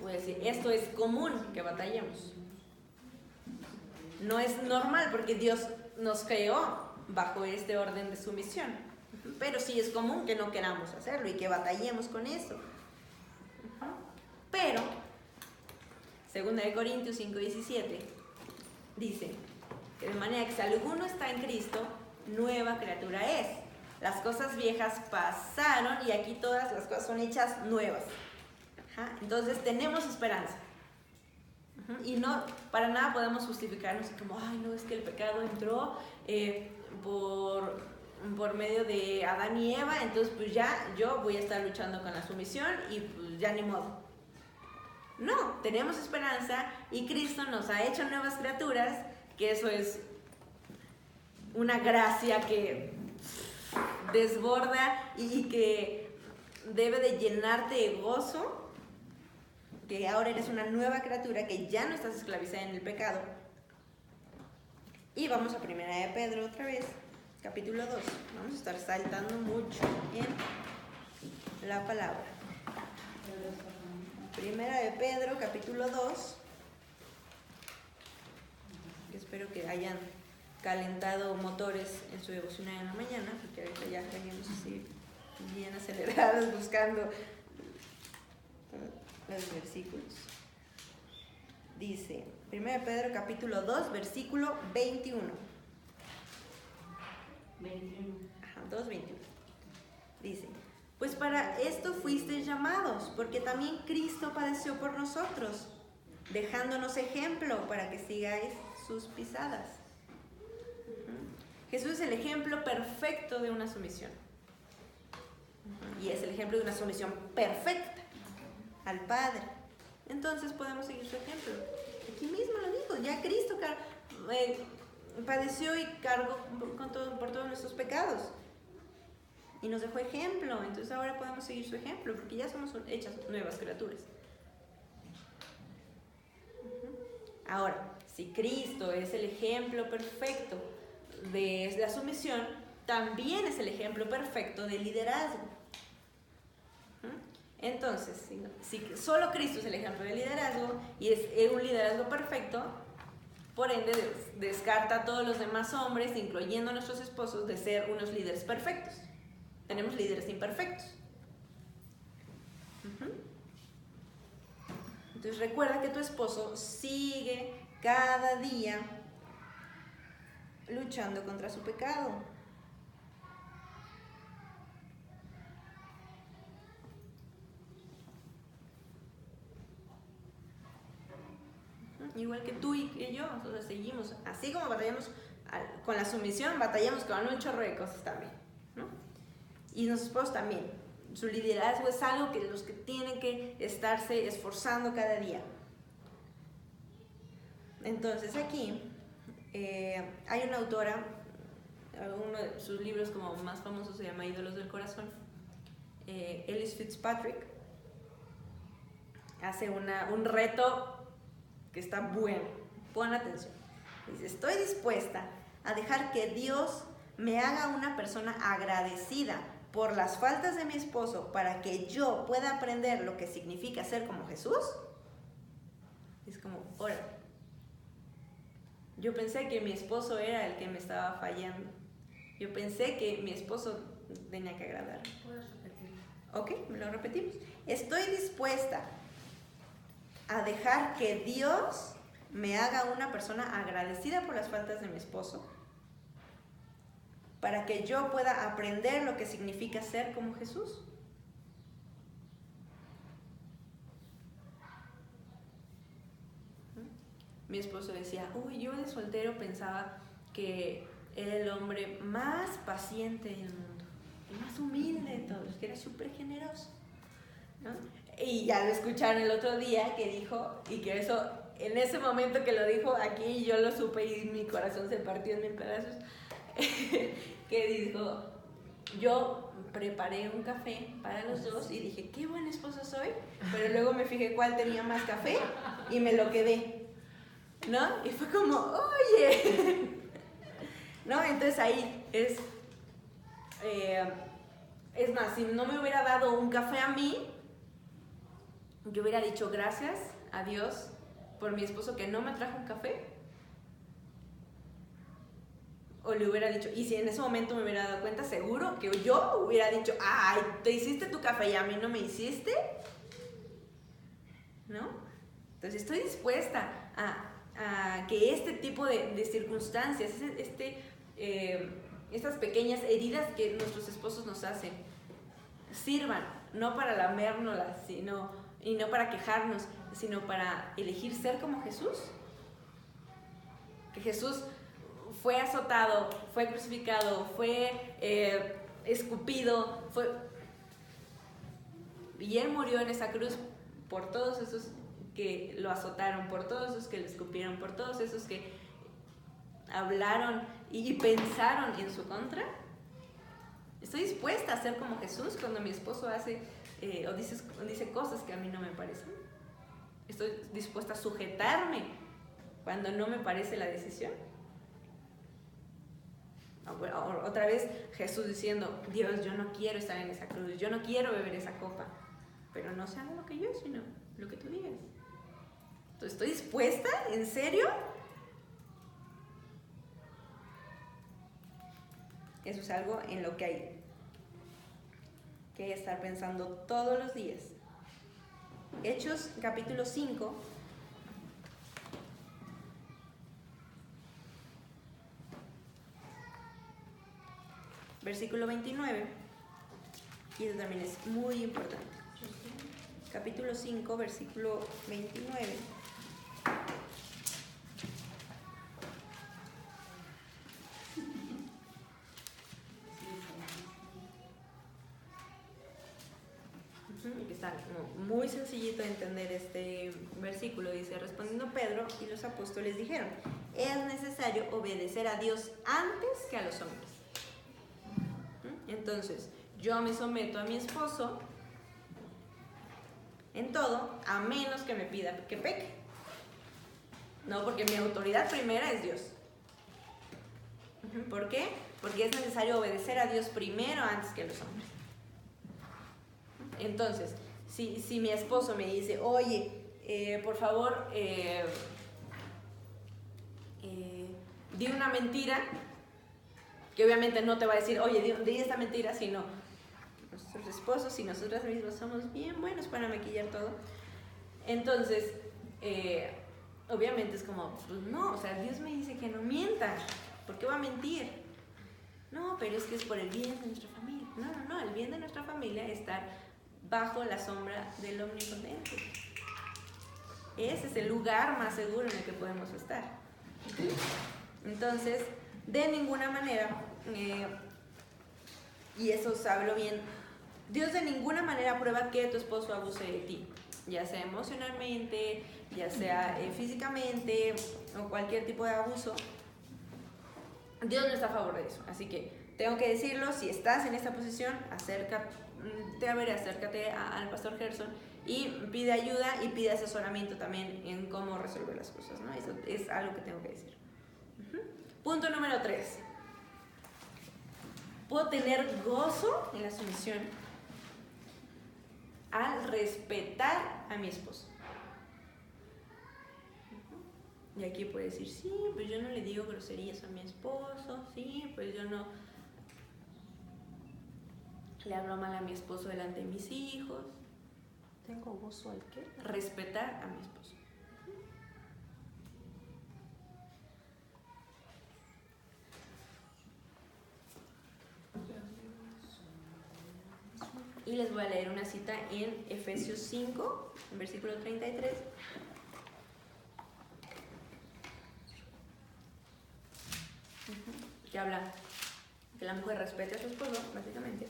Voy a decir, esto es común que batallemos. No es normal porque Dios nos creó bajo este orden de sumisión. Pero sí es común que no queramos hacerlo y que batallemos con eso. Pero, 2 Corintios 5:17, dice que de manera que si alguno está en Cristo, nueva criatura es. Las cosas viejas pasaron y aquí todas las cosas son hechas nuevas. Entonces tenemos esperanza. Y no, para nada podemos justificarnos como, ay, no, es que el pecado entró por por medio de Adán y Eva, entonces pues ya yo voy a estar luchando con la sumisión y pues ya ni modo. No, tenemos esperanza y Cristo nos ha hecho nuevas criaturas, que eso es una gracia que desborda y que debe de llenarte de gozo, que ahora eres una nueva criatura, que ya no estás esclavizada en el pecado. Y vamos a Primera de Pedro otra vez, capítulo 2. Vamos a estar saltando mucho en la palabra. Primera de Pedro, capítulo 2. Espero que hayan calentado motores en su devocional en la mañana, porque ahorita ya venimos así bien acelerados buscando los versículos. Dice, 1 Pedro capítulo 2, versículo 21. 2:21. Dice, pues para esto fuisteis llamados, porque también Cristo padeció por nosotros, dejándonos ejemplo para que sigáis sus pisadas. Jesús es el ejemplo perfecto de una sumisión. Y es el ejemplo de una sumisión perfecta al Padre. Entonces podemos seguir su ejemplo. Aquí mismo lo dijo, ya Cristo padeció y cargó por todos nuestros pecados. Y nos dejó ejemplo. Entonces ahora podemos seguir su ejemplo, porque ya somos hechas nuevas criaturas. Ahora, si Cristo es el ejemplo perfecto de la sumisión, también es el ejemplo perfecto del liderazgo. Entonces, si solo Cristo es el ejemplo de liderazgo y es un liderazgo perfecto, por ende descarta a todos los demás hombres, incluyendo a nuestros esposos, de ser unos líderes perfectos. Tenemos líderes imperfectos. Entonces recuerda que tu esposo sigue cada día luchando contra su pecado. Igual que tú y que yo, nosotros seguimos, así como batallamos con la sumisión, batallamos con un chorro de cosas también, ¿no? Y nuestros esposos también. Su liderazgo es algo que los que tienen que estarse esforzando cada día. Entonces aquí hay una autora, uno de sus libros como más famosos se llama Ídolos del Corazón. Ellis Fitzpatrick hace un reto que está bueno. Pon atención. Dice, estoy dispuesta a dejar que Dios me haga una persona agradecida por las faltas de mi esposo para que yo pueda aprender lo que significa ser como Jesús. Es como, ora. Yo pensé que mi esposo era el que me estaba fallando. Yo pensé que mi esposo tenía que agradar. ¿Puedes repetirlo? Ok, lo repetimos. Estoy dispuesta a dejar que Dios me haga una persona agradecida por las faltas de mi esposo para que yo pueda aprender lo que significa ser como Jesús. Mi esposo decía, uy, yo de soltero pensaba que era el hombre más paciente del mundo y más humilde de todos, que era súper generoso, ¿no? Y ya lo escucharon el otro día que dijo, y que eso, en ese momento que lo dijo aquí, yo lo supe y mi corazón se partió en mil pedazos, que dijo, yo preparé un café para los dos y dije, qué buen esposo soy, pero luego me fijé cuál tenía más café y me lo quedé, ¿no? Y fue como, oye, ¿no? Entonces ahí es más, si no me hubiera dado un café a mí, yo hubiera dicho gracias a Dios por mi esposo que no me trajo un café. O le hubiera dicho, y si en ese momento me hubiera dado cuenta, seguro que yo hubiera dicho, ay, te hiciste tu café y a mí no me hiciste, ¿no? Entonces estoy dispuesta a que este tipo de circunstancias, estas pequeñas heridas que nuestros esposos nos hacen, sirvan, no para lamérnoslas, y no para quejarnos, sino para elegir ser como Jesús. Que Jesús fue azotado, fue crucificado, fue escupido, y Él murió en esa cruz por todos esos que lo azotaron, por todos esos que lo escupieron, por todos esos que hablaron y pensaron en su contra. Estoy dispuesta a ser como Jesús cuando mi esposo hace o dice cosas que a mí no me parecen. Estoy dispuesta a sujetarme cuando no me parece la decisión. Otra vez Jesús diciendo: Dios, yo no quiero estar en esa cruz, yo no quiero beber esa copa, pero no se haga lo que yo, sino lo que tú digas. Entonces, ¿estoy dispuesta? ¿En serio? Eso es algo en lo que hay que estar pensando todos los días. Hechos capítulo 5. Versículo 29. Y eso también es muy importante. Capítulo 5, versículo 29. Que está muy sencillito de entender este versículo. Dice: respondiendo Pedro y los apóstoles dijeron: es necesario obedecer a Dios antes que a los hombres. Entonces, yo me someto a mi esposo en todo, a menos que me pida que peque. No, porque mi autoridad primera es Dios. ¿Por qué? Porque es necesario obedecer a Dios primero antes que a los hombres. Entonces, si mi esposo me dice: oye, por favor, di una mentira, que obviamente no te va a decir: oye, di esta mentira, sino nuestros esposos y nosotras mismas somos bien buenos para maquillar todo. Entonces, obviamente es como, pues no, o sea, Dios me dice que no mienta, ¿por qué va a mentir? No, pero es que es por el bien de nuestra familia. No, el bien de nuestra familia es estar bajo la sombra del Omnipotente. Ese es el lugar más seguro en el que podemos estar. Entonces, de ninguna manera, y eso sábelo bien, Dios de ninguna manera prueba que tu esposo abuse de ti, ya sea emocionalmente, ya sea físicamente o cualquier tipo de abuso. Dios no está a favor de eso, así que tengo que decirlo. Si estás en esta posición, acércate al pastor Gerson y pide ayuda y pide asesoramiento también en cómo resolver las cosas, ¿no? Eso es algo que tengo que decir. Punto número 3. Puedo tener gozo en la sumisión al respetar a mi esposo. Y aquí puede decir: sí, pues yo no le digo groserías a mi esposo, sí, pues yo no le hablo mal a mi esposo delante de mis hijos. ¿Tengo gozo al qué? Respetar a mi esposo. Y les voy a leer una cita en Efesios 5, en versículo 33. Que habla que la mujer respete a su esposo, básicamente.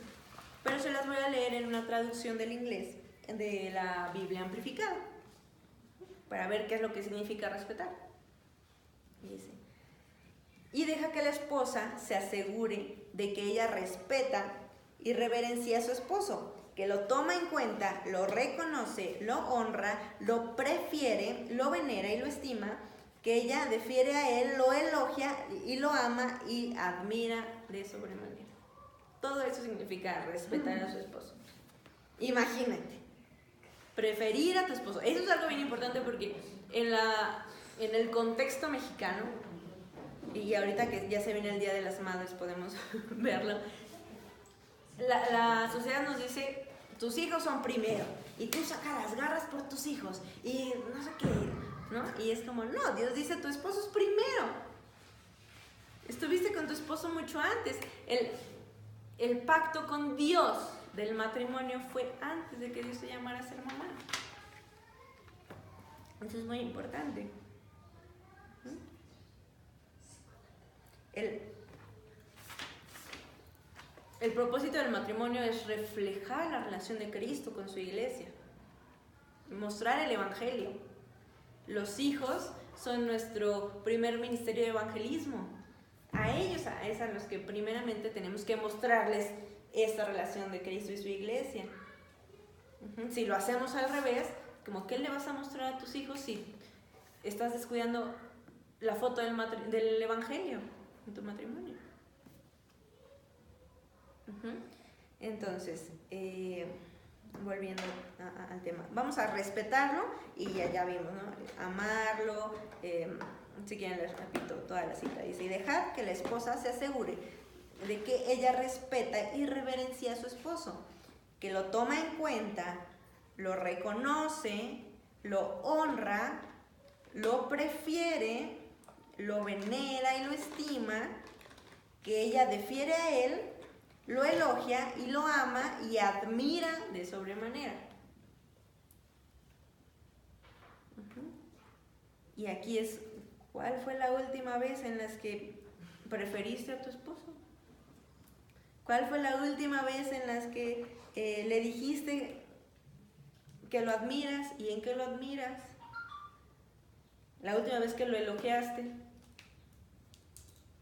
Pero se las voy a leer en una traducción del inglés de la Biblia amplificada, para ver qué es lo que significa respetar. Dice: y deja que la esposa se asegure de que ella respeta y reverencia a su esposo, que lo toma en cuenta, lo reconoce, lo honra, lo prefiere, lo venera y lo estima, que ella defiere a él, lo elogia y lo ama y admira de sobremanera. Todo eso significa respetar a su esposo. Imagínate, preferir a tu esposo. Eso es algo bien importante porque en el contexto mexicano, y ahorita que ya se viene el Día de las Madres podemos verlo, la sociedad nos dice: tus hijos son primero, y tú sacas las garras por tus hijos, y no sé qué, ¿no? Y es como, no, Dios dice: tu esposo es primero. Estuviste con tu esposo mucho antes. El pacto con Dios del matrimonio fue antes de que Dios te llamara a ser mamá. Eso es muy importante. El propósito del matrimonio es reflejar la relación de Cristo con su iglesia, mostrar el evangelio. Los hijos son nuestro primer ministerio de evangelismo. A ellos es a los que primeramente tenemos que mostrarles esta relación de Cristo y su iglesia. Si lo hacemos al revés, como ¿qué le vas a mostrar a tus hijos si estás descuidando la foto del evangelio en tu matrimonio? Entonces, volviendo al tema, vamos a respetarlo y ya vimos, ¿no? Amarlo. Si quieren les repito toda la cita. Dice: y dejad que la esposa se asegure de que ella respeta y reverencia a su esposo, que lo toma en cuenta, lo reconoce, lo honra, lo prefiere, lo venera y lo estima, que ella defiere a él, lo elogia y lo ama y admira de sobremanera. Y aquí es, ¿cuál fue la última vez en las que preferiste a tu esposo? ¿Cuál fue la última vez en las que le dijiste que lo admiras y en qué lo admiras? La última vez que lo elogiaste,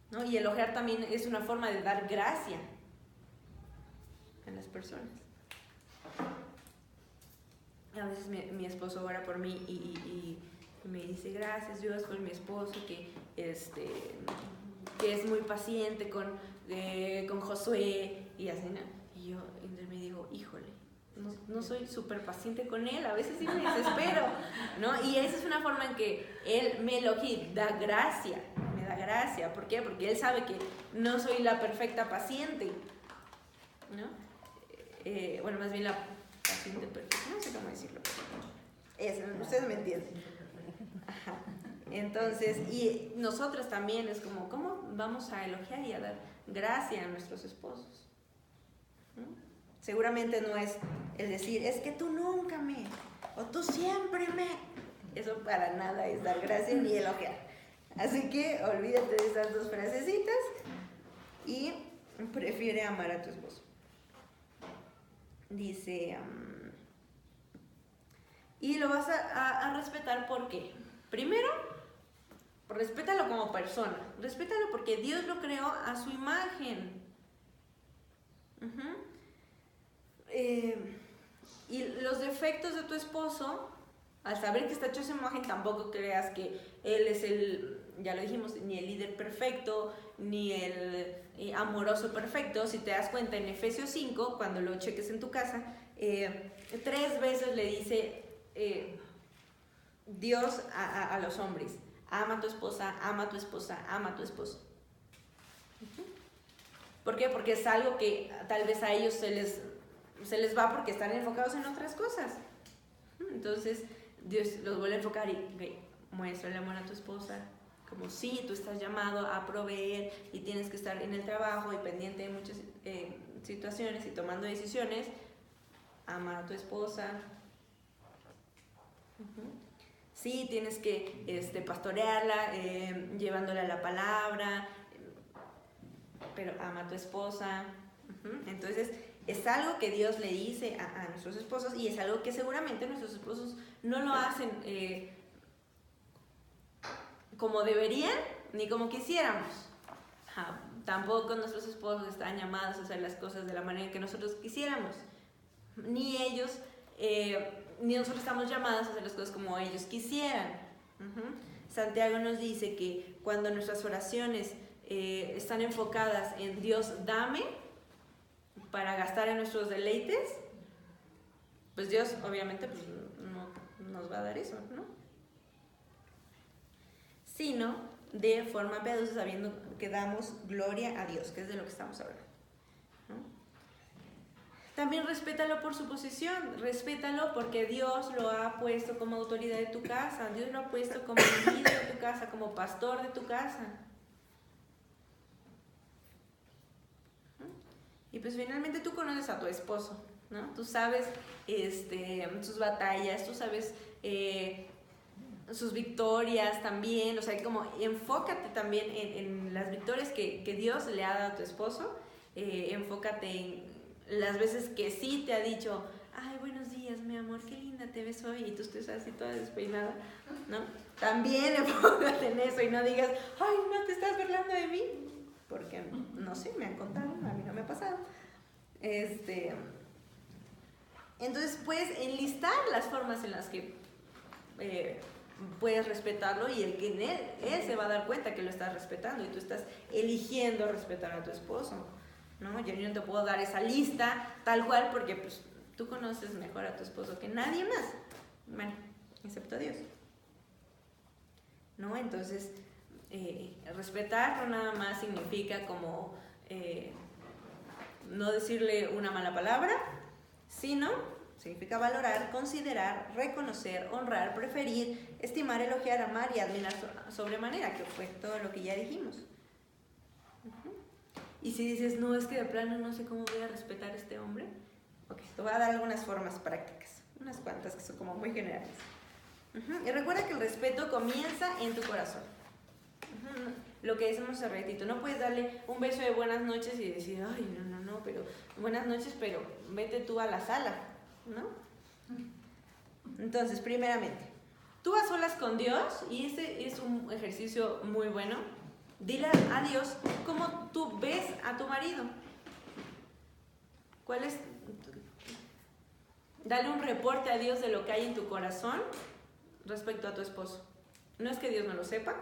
¿no? Y elogiar también es una forma de dar gracia a las personas. A veces mi esposo ora por mí y me dice: gracias Dios por mi esposo que es muy paciente con Josué y así, ¿no? Y yo me digo: híjole, no soy súper paciente con él, a veces sí me desespero, ¿no? Y esa es una forma en que él me elogia, me da gracia. ¿Por qué? Porque él sabe que no soy la perfecta paciente, ¿no? Bueno, más bien la paciente perfecta, no sé cómo decirlo, ustedes me entienden. Ajá. Entonces, y nosotros también es como, ¿cómo vamos a elogiar y a dar gracia a nuestros esposos? ¿No? Seguramente no es el decir: es que tú nunca o tú siempre eso para nada es dar gracia ni elogiar. Así que olvídate de esas dos frasecitas y prefiere amar a tu esposo. Dice, y lo vas a respetar. ¿Por qué? Primero, respétalo como persona. Respétalo porque Dios lo creó a su imagen. Y los defectos de tu esposo, al saber que está hecho a su imagen, tampoco creas que él es ya lo dijimos, ni el líder perfecto, ni el amoroso perfecto. Si te das cuenta en Efesios 5, cuando lo cheques en tu casa, 3 veces le dice Dios a los hombres: ama a tu esposa, ama a tu esposa, ama a tu esposo. ¿Por qué? Porque es algo que tal vez a ellos se les va porque están enfocados en otras cosas. Entonces Dios los vuelve a enfocar y muestra el amor a tu esposa, como si tú estás llamado a proveer y tienes que estar en el trabajo y pendiente de muchas situaciones y tomando decisiones. Ama a tu esposa. Sí, tienes que pastorearla, llevándola a la palabra, pero ama a tu esposa. Entonces es algo que Dios le dice a nuestros esposos, y es algo que seguramente nuestros esposos no lo hacen como deberían ni como quisiéramos. Tampoco nuestros esposos están llamados a hacer las cosas de la manera que nosotros quisiéramos, ni ellos ni nosotros estamos llamados a hacer las cosas como ellos quisieran. Santiago nos dice que cuando nuestras oraciones están enfocadas en Dios, dame, para gastar en nuestros deleites, pues Dios obviamente no nos va a dar eso, ¿no? Sino de forma piadosa, sabiendo que damos gloria a Dios, que es de lo que estamos hablando, ¿no? También respétalo por su posición, respétalo porque Dios lo ha puesto como autoridad de tu casa, Dios lo ha puesto como líder de tu casa, como pastor de tu casa. Y pues finalmente tú conoces a tu esposo, ¿no? Tú sabes sus batallas, tú sabes sus victorias también, o sea, como enfócate también en las victorias que Dios le ha dado a tu esposo, enfócate en las veces que sí te ha dicho, ay, buenos días, mi amor, qué linda te ves hoy, y tú estás así toda despeinada, ¿no? También enfócate en eso y no digas, ay, no te estás burlando de mí, porque, no sé, me han contado, a mí no me ha pasado. Entonces puedes enlistar las formas en las que puedes respetarlo y él se va a dar cuenta que lo estás respetando y tú estás eligiendo respetar a tu esposo, ¿no? Yo no te puedo dar esa lista tal cual porque pues, tú conoces mejor a tu esposo que nadie más, bueno, excepto Dios, ¿no? Entonces, respetar no nada más significa como no decirle una mala palabra, sino significa valorar, considerar, reconocer, honrar, preferir, estimar, elogiar, amar y admirar sobremanera, que fue todo lo que ya dijimos. Y si dices, no, es que de plano no sé cómo voy a respetar a este hombre, ok, te voy a dar algunas formas prácticas, unas cuantas que son como muy generales. Y recuerda que el respeto comienza en tu corazón. Lo que decimos hace ratito, no puedes darle un beso de buenas noches y decir, ay, no, pero buenas noches, pero vete tú a la sala, ¿no? Entonces, primeramente, tú a solas con Dios, y este es un ejercicio muy bueno, dile a Dios cómo tú ves a tu marido. ¿Cuál es? Dale un reporte a Dios de lo que hay en tu corazón respecto a tu esposo. No es que Dios no lo sepa,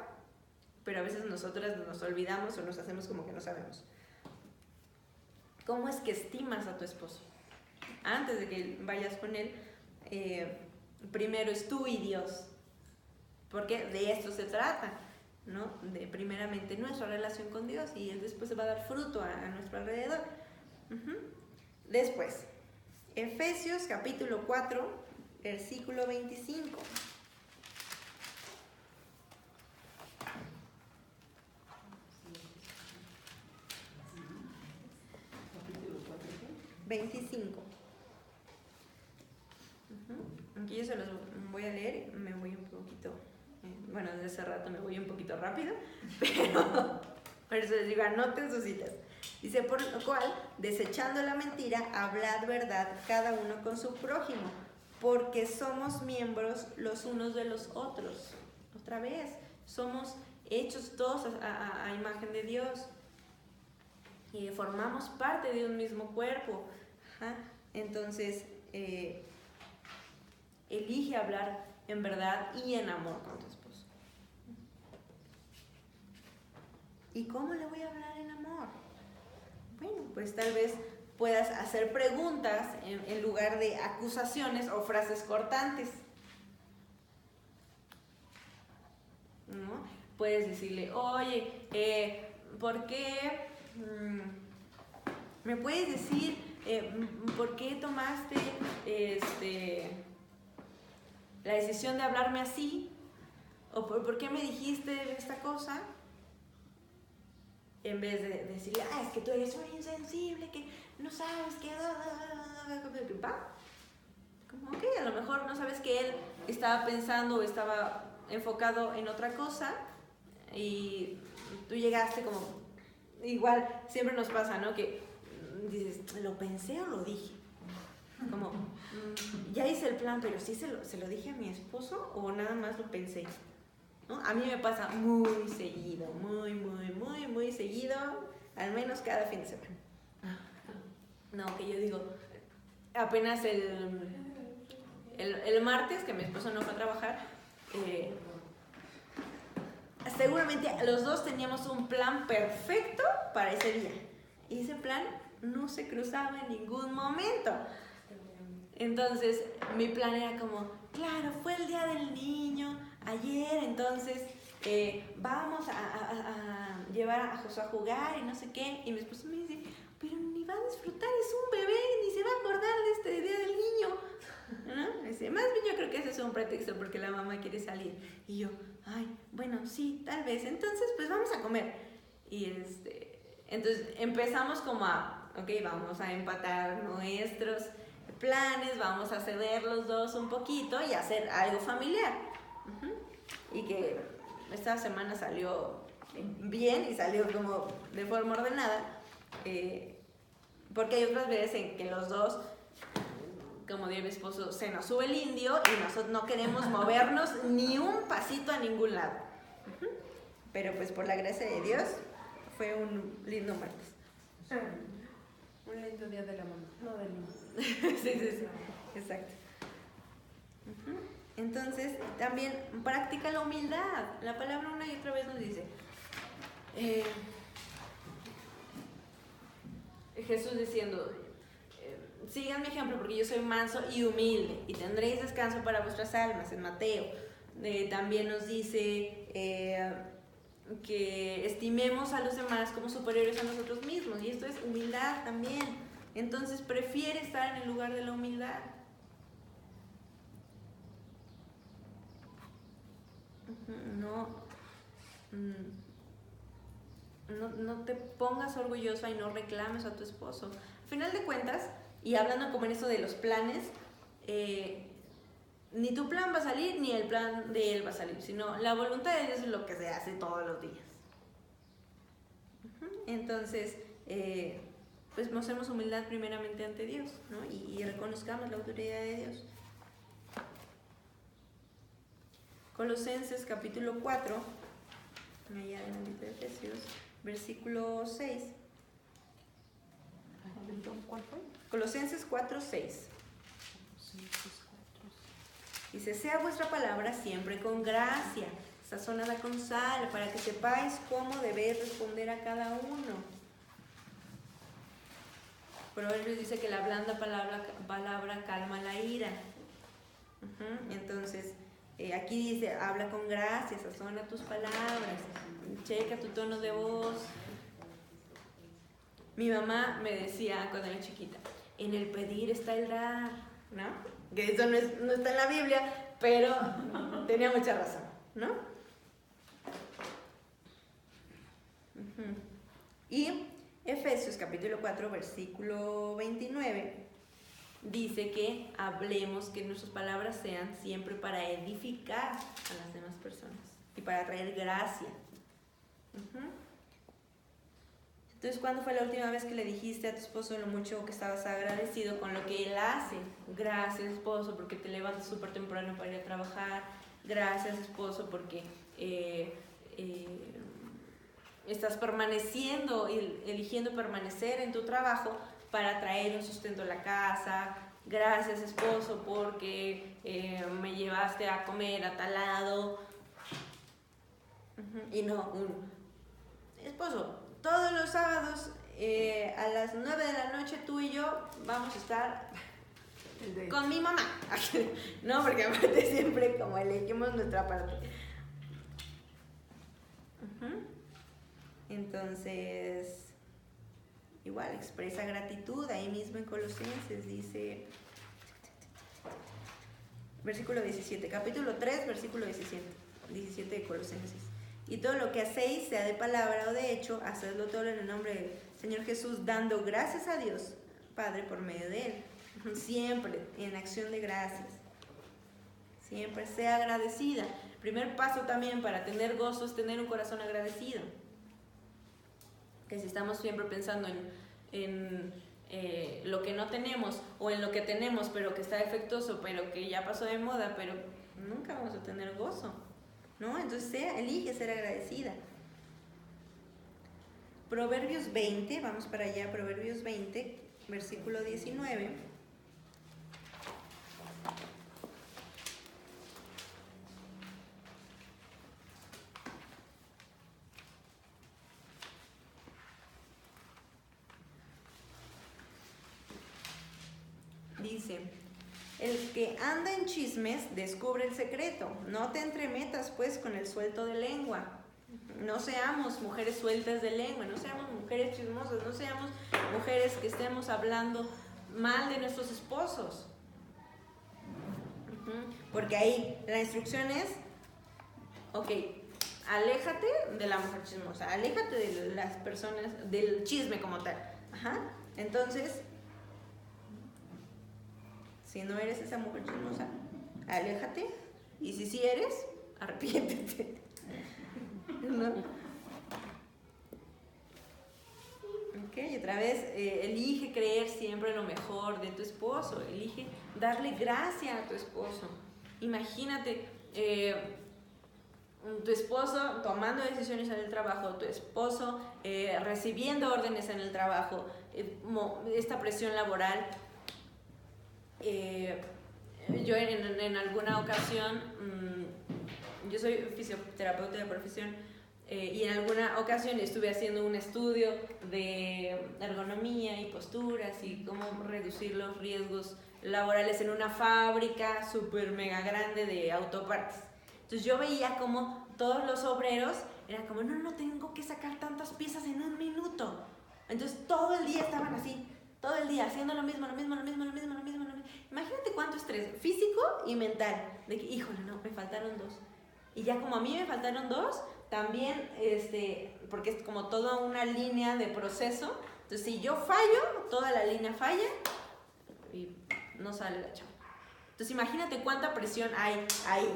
pero a veces nosotras nos olvidamos o nos hacemos como que no sabemos. ¿Cómo es que estimas a tu esposo? Antes de que vayas con él, primero es tú y Dios, porque de esto se trata, ¿no? De primeramente nuestra relación con Dios y él después se va a dar fruto a nuestro alrededor. Después, Efesios capítulo 4, versículo 25. 25. Aquí yo se los voy a leer, me voy un poquito, bueno, desde hace rato me voy un poquito rápido, pero por eso les digo, anoten sus citas. Dice, por lo cual, desechando la mentira, hablad verdad cada uno con su prójimo, porque somos miembros los unos de los otros. Otra vez, somos hechos todos a imagen de Dios. Y formamos parte de un mismo cuerpo. Entonces, elige hablar en verdad y en amor con tu esposo. ¿Y cómo le voy a hablar en amor? Bueno, pues tal vez puedas hacer preguntas en lugar de acusaciones o frases cortantes, ¿no? Puedes decirle, oye, ¿por qué? ¿Me puedes decir por qué tomaste la decisión de hablarme así? ¿O por qué me dijiste esta cosa? En vez de decirle, es que tú eres un insensible, que no sabes que... Como, ok, a lo mejor no sabes que él estaba pensando o estaba enfocado en otra cosa y tú llegaste como... Igual, siempre nos pasa, ¿no? Que dices, ¿lo pensé o lo dije? Como, ya hice el plan, pero sí se lo dije a mi esposo o nada más lo pensé, ¿no? A mí me pasa muy seguido, muy seguido, al menos cada fin de semana. No, que yo digo, apenas el martes que mi esposo no fue a trabajar, seguramente los dos teníamos un plan perfecto para ese día. Y ese plan no se cruzaba en ningún momento. Entonces, mi plan era como, claro, fue el día del niño, ayer, entonces vamos a llevar a Josué a jugar y no sé qué. Y mi esposo me dice, pero ni va a disfrutar, es un bebé, ni se va a acordar de este día del niño, ¿no? Dice, más bien yo creo que ese es un pretexto porque la mamá quiere salir. Y yo, bueno, sí, tal vez, entonces pues vamos a comer. Y entonces empezamos como ok, vamos a empatar nuestros planes, vamos a ceder los dos un poquito y hacer algo familiar. y que esta semana salió bien y salió como de forma ordenada, porque hay otras veces en que los dos, como diría mi esposo, se nos sube el indio y nosotros no queremos movernos ni un pasito a ningún lado. Pero pues por la gracia de Dios fue un lindo martes. Un lindo día de la mamá, no del niño. Sí, exacto. Entonces, también practica la humildad. La palabra una y otra vez nos dice, Jesús diciendo, sigan mi ejemplo porque yo soy manso y humilde y tendréis descanso para vuestras almas, en Mateo. También nos dice que estimemos a los demás como superiores a nosotros mismos, y esto es humildad también. Entonces prefiere estar en el lugar de la humildad. No te pongas orgullosa y no reclames a tu esposo. Al final de cuentas, y hablando como en eso de los planes, ni tu plan va a salir, ni el plan de él va a salir, sino la voluntad de Dios es lo que se hace todos los días. Entonces, pues mostremos humildad primeramente ante Dios, ¿no? Y reconozcamos la autoridad de Dios. Colosenses capítulo 4, allá adelante de Efesios, versículo 6. ¿Cuál fue? Colosenses 4, 6. Dice, sea vuestra palabra siempre con gracia, sazonada con sal, para que sepáis cómo debéis responder a cada uno. Proverbios dice que la blanda palabra calma la ira. Entonces, aquí dice, habla con gracia, sazona tus palabras, checa tu tono de voz. Mi mamá me decía cuando era chiquita, en el pedir está el dar, ¿no? Que eso no está en la Biblia, pero tenía mucha razón, ¿no? Y Efesios capítulo 4, versículo 29, dice que hablemos, que nuestras palabras sean siempre para edificar a las demás personas y para traer gracia. Entonces, ¿cuándo fue la última vez que le dijiste a tu esposo lo mucho que estabas agradecido con lo que él hace? Gracias, esposo, porque te levantas súper temprano para ir a trabajar. Gracias, esposo, porque estás permaneciendo y eligiendo permanecer en tu trabajo para traer un sustento a la casa. Gracias, esposo, porque me llevaste a comer a tal lado. Y no, esposo, todos los sábados a las 9 de la noche tú y yo vamos a estar con mi mamá. No, porque aparte siempre como elegimos nuestra parte. Entonces, igual expresa gratitud. Ahí mismo en Colosenses dice, versículo 17, capítulo 3, versículo 17 de Colosenses. Y todo lo que hacéis, sea de palabra o de hecho, hacedlo todo en el nombre del Señor Jesús, dando gracias a Dios Padre por medio de Él. Siempre en acción de gracias. Siempre sea agradecida. El primer paso también para tener gozo es tener un corazón agradecido. Que si estamos siempre pensando en lo que no tenemos o en lo que tenemos pero que está defectuoso, pero que ya pasó de moda, pero nunca vamos a tener gozo, ¿no? Entonces elige ser agradecida. Proverbios 20, vamos para allá, Proverbios 20, versículo 19. Dice, el que anda en chismes descubre el secreto. No te entremetas pues con el suelto de lengua. No seamos mujeres sueltas de lengua, no seamos mujeres chismosas, no seamos mujeres que estemos hablando mal de nuestros esposos. Porque ahí la instrucción es, ok, aléjate de la mujer chismosa, aléjate de las personas, del chisme como tal. Entonces, si no eres esa mujer chismosa, aléjate. Y si sí eres, arrepiéntete. ¿No? Ok, otra vez, elige creer siempre lo mejor de tu esposo, elige darle gracia a tu esposo. Imagínate, tu esposo tomando decisiones en el trabajo, tu esposo recibiendo órdenes en el trabajo, esta presión laboral. Yo en alguna ocasión, yo soy fisioterapeuta de profesión, y en alguna ocasión estuve haciendo un estudio de ergonomía y posturas y cómo reducir los riesgos laborales en una fábrica súper mega grande de autopartes. Entonces yo veía como todos los obreros era como, no tengo que sacar tantas piezas en un minuto. Entonces todo el día estaban así, todo el día haciendo lo mismo. Imagínate cuánto estrés físico y mental, de que, híjole, no, me faltaron 2. Y ya como a mí me faltaron 2, también, porque es como toda una línea de proceso. Entonces si yo fallo, toda la línea falla y no sale la chamba. Entonces imagínate cuánta presión hay ahí,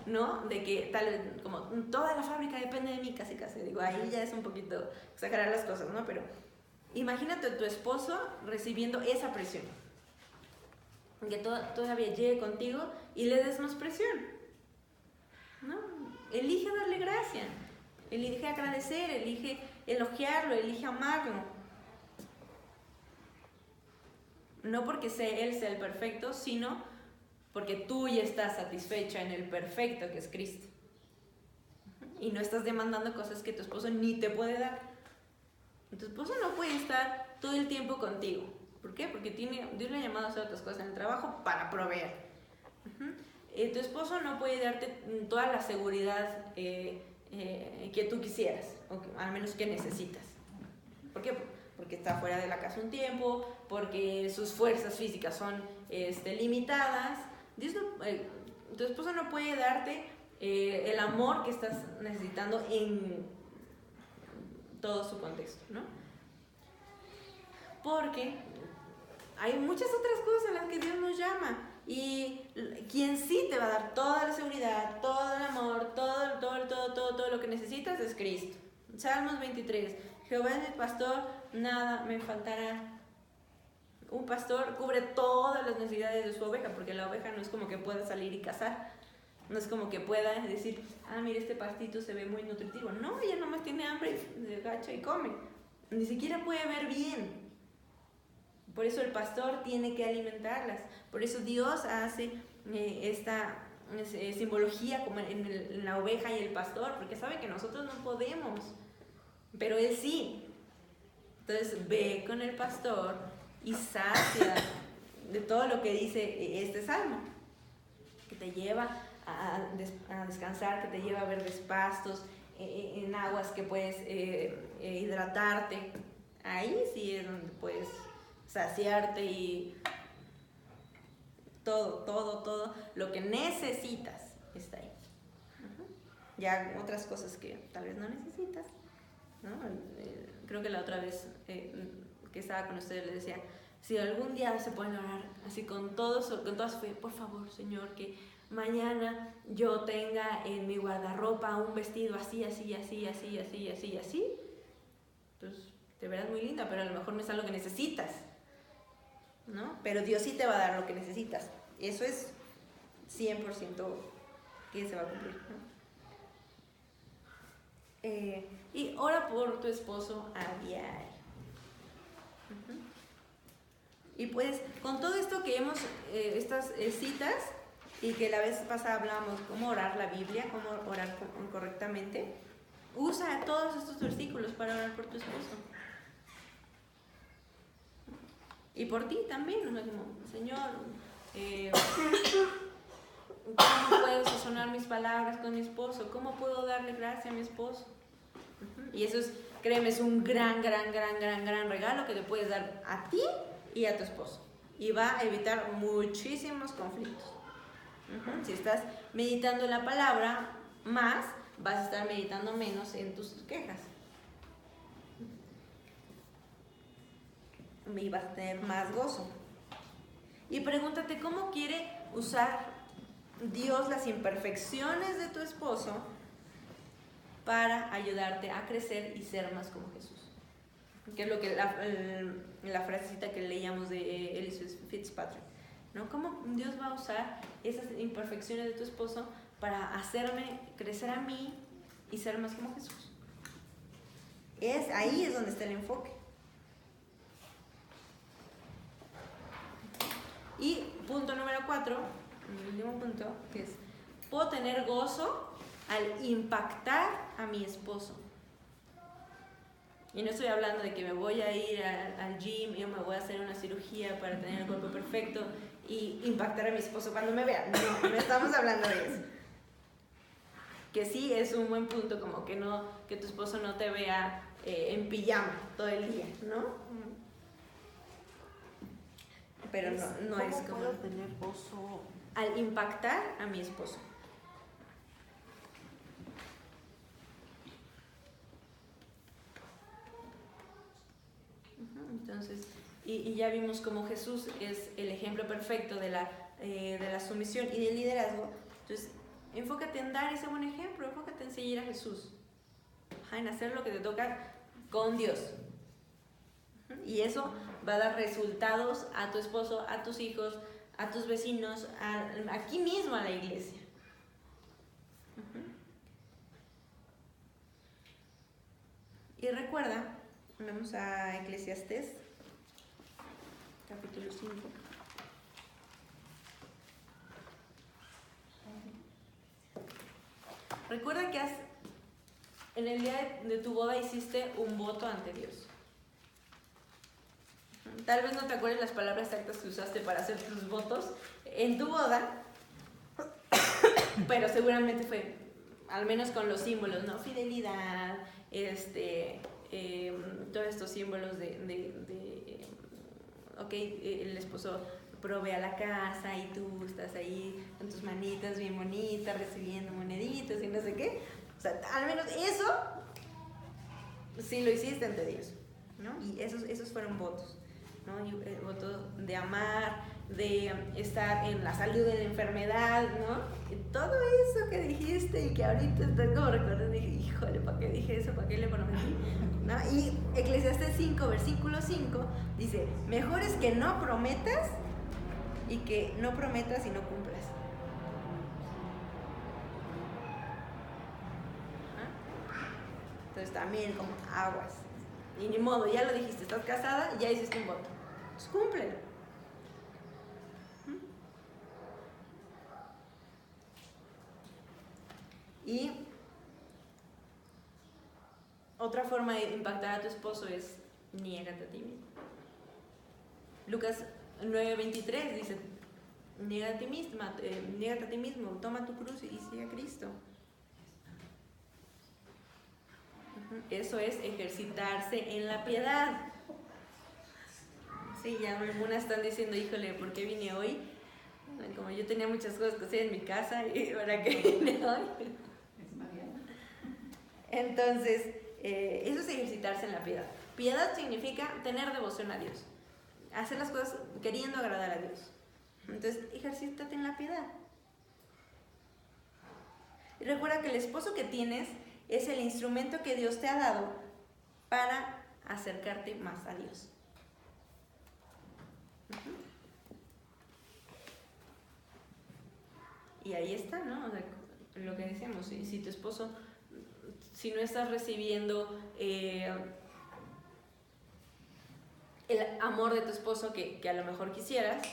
¿no? De que tal vez, como toda la fábrica depende de mí, casi. Digo, ahí ya es un poquito exagerar las cosas, ¿no? Pero imagínate a tu esposo recibiendo esa presión. Que todavía llegue contigo y le des más presión, ¿no? Elige darle gracia, elige agradecer, elige elogiarlo, elige amarlo. No porque él sea el perfecto, sino porque tú ya estás satisfecha en el perfecto que es Cristo. Y no estás demandando cosas que tu esposo ni te puede dar. Tu esposo no puede estar todo el tiempo contigo. ¿Por qué? Porque Dios le ha llamado a hacer otras cosas en el trabajo para proveer. Tu esposo no puede darte toda la seguridad que tú quisieras, o al menos que necesitas. ¿Por qué? Porque está fuera de la casa un tiempo, porque sus fuerzas físicas son limitadas. Tu esposo no puede darte el amor que estás necesitando en todo su contexto, ¿no? Porque hay muchas otras cosas a las que Dios nos llama, y quien sí te va a dar toda la seguridad, todo el amor, todo lo que necesitas es Cristo. Salmos 23, Jehová es mi pastor, nada me faltará. Un pastor cubre todas las necesidades de su oveja, porque la oveja no es como que pueda salir y cazar, no es como que pueda decir, mira, este pastito se ve muy nutritivo. No, ella nomás tiene hambre, se agacha y come, ni siquiera puede ver bien. Por eso el pastor tiene que alimentarlas. Por eso Dios hace esta simbología como en la oveja y el pastor, porque sabe que nosotros no podemos, pero Él sí. Entonces ve con el pastor y sacia de todo lo que dice este salmo, que te lleva a descansar, que te lleva a verdes pastos, en aguas que puedes hidratarte. Ahí sí es donde puedes saciarte y todo lo que necesitas está ahí. Ya otras cosas que tal vez no necesitas, ¿no? Creo que la otra vez que estaba con ustedes les decía, si algún día se pueden orar así con toda su fe, por favor, Señor, que mañana yo tenga en mi guardarropa un vestido así, pues te verás muy linda, pero a lo mejor no es algo que necesitas, ¿no? Pero Dios sí te va a dar lo que necesitas. Eso es 100% que se va a cumplir, ¿no? Y ora por tu esposo a diario. Y pues con todo esto que hemos, estas citas, y que la vez pasada hablábamos cómo orar la Biblia, cómo orar correctamente, usa todos estos versículos para orar por tu esposo. Y por ti también, ¿no? Como, Señor, ¿cómo puedo sazonar mis palabras con mi esposo? ¿Cómo puedo darle gracia a mi esposo? Y eso es, créeme, es un gran regalo que te puedes dar a ti y a tu esposo. Y va a evitar muchísimos conflictos. Si estás meditando en la palabra más, vas a estar meditando menos en tus quejas. Y vas a tener más gozo. Y pregúntate cómo quiere usar Dios las imperfecciones de tu esposo para ayudarte a crecer y ser más como Jesús. Que es lo que la frasecita que leíamos de Elizabeth Fitzpatrick, ¿no? Cómo Dios va a usar esas imperfecciones de tu esposo para hacerme crecer a mí y ser más como Jesús. Ahí es donde está el enfoque. Y punto número 4, el último punto, que es: puedo tener gozo al impactar a mi esposo. Y no estoy hablando de que me voy a ir al gym y me voy a hacer una cirugía para tener el cuerpo perfecto y impactar a mi esposo cuando me vea. No estamos hablando de eso. Que sí es un buen punto, como que tu esposo no te vea en pijama todo el día, ¿no? Pero no es como... ¿Cómo puedo tener gozo al impactar a mi esposo? Entonces, y ya vimos cómo Jesús es el ejemplo perfecto de la sumisión y del liderazgo. Entonces, enfócate en dar ese buen ejemplo, enfócate en seguir a Jesús, en hacer lo que te toca con Dios. Y eso va a dar resultados a tu esposo, a tus hijos, a tus vecinos, aquí mismo a la iglesia. Y recuerda, vamos a Eclesiastés, capítulo 5. Recuerda que en el día de tu boda hiciste un voto ante Dios. Tal vez no te acuerdes las palabras exactas que usaste para hacer tus votos en tu boda, pero seguramente fue, al menos con los símbolos, ¿no? Fidelidad, todos estos símbolos el esposo provee a la casa y tú estás ahí con tus manitas bien bonitas recibiendo moneditos y no sé qué. O sea, al menos eso sí lo hiciste ante Dios, ¿no? Y esos fueron votos, ¿no? Y votos de amar, de estar en la salud, en la enfermedad, ¿no? Y todo eso que dijiste y que ahorita estoy como recordando, dije, híjole, ¿para qué dije eso? ¿Para qué le prometí? ¿No? Y Eclesiastés 5, versículo 5, dice: mejor es que no prometas y que no prometas y no cumplas. Entonces también como aguas. Y ni modo, ya lo dijiste, estás casada, ya hiciste un voto. Pues cúmplelo. Y otra forma de impactar a tu esposo es: niégate a ti mismo. Lucas 9:23 dice: niégate a ti mismo, toma tu cruz y sigue a Cristo. Eso es ejercitarse en la piedad. Sí, ya algunas están diciendo, híjole, ¿por qué vine hoy? Como yo tenía muchas cosas que hacer en mi casa, ¿y para qué vine hoy? Entonces, eso es ejercitarse en la piedad. Piedad significa tener devoción a Dios, hacer las cosas queriendo agradar a Dios. Entonces, ejercítate en la piedad. Y recuerda que el esposo que tienes es el instrumento que Dios te ha dado para acercarte más a Dios. Y ahí está, ¿no? O sea, lo que decíamos, si tu esposo, si no estás recibiendo el amor de tu esposo que a lo mejor quisieras,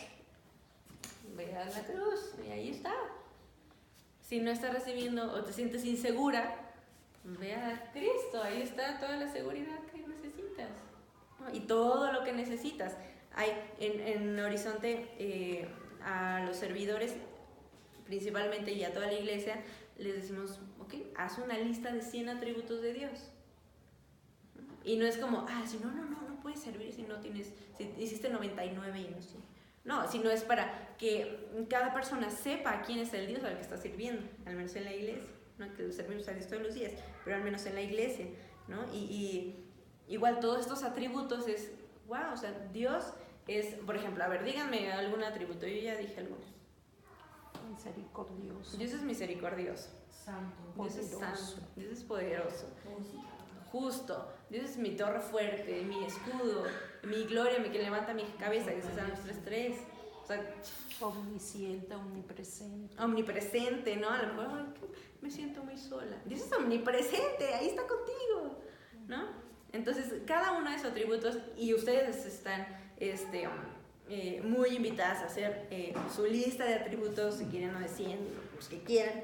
ve a la cruz y ahí está. Si no estás recibiendo o te sientes insegura, ve a Cristo, ahí está toda la seguridad que necesitas, ¿no? Y todo lo que necesitas. Hay en Horizonte a los servidores principalmente y a toda la iglesia les decimos, ok, haz una lista de 100 atributos de Dios. Y no es como, si no puedes servir si hiciste 99 y no sé. No, sino es para que cada persona sepa quién es el Dios al que está sirviendo, al menos en la iglesia. No que servimos a Dios todos los días, pero al menos en la iglesia, ¿no? Y igual todos estos atributos es, wow, o sea, Dios es, por ejemplo, a ver, díganme algún atributo, yo ya dije algunos. misericordioso. Dios es misericordioso. Santo. Dios es Poderoso. santo. Dios es poderoso. Justo. Justo. Dios es mi torre fuerte, mi escudo, mi gloria, mi que levanta mi cabeza, que es Salmos 3:3. O sea, Omnisciente, omnipresente. omnipresente, ¿no? A lo mejor ay, me siento muy sola. Dios es omnipresente, ahí está contigo, ¿no? Entonces, cada uno de esos atributos, y ustedes están muy invitadas a hacer su lista de atributos, si quieren, o de 100, los que quieran,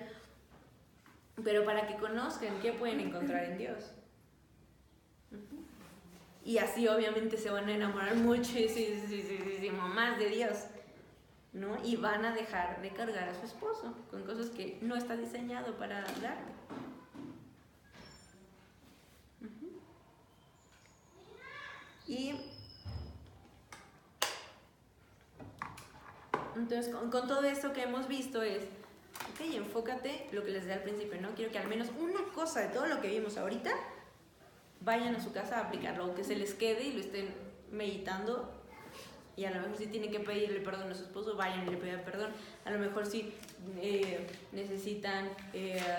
pero para que conozcan qué pueden encontrar en Dios. Y así obviamente se van a enamorar muchísimo más de Dios, ¿no? Y van a dejar de cargar a su esposo con cosas que no está diseñado para darte. Y entonces con todo esto que hemos visto es, ok, enfócate, lo que les decía al principio, ¿no? Quiero que al menos una cosa de todo lo que vimos ahorita vayan a su casa a aplicarlo, o que se les quede y lo estén meditando. Y a lo mejor si tienen que pedirle perdón a su esposo, vayan y le pidan perdón. A lo mejor si necesitan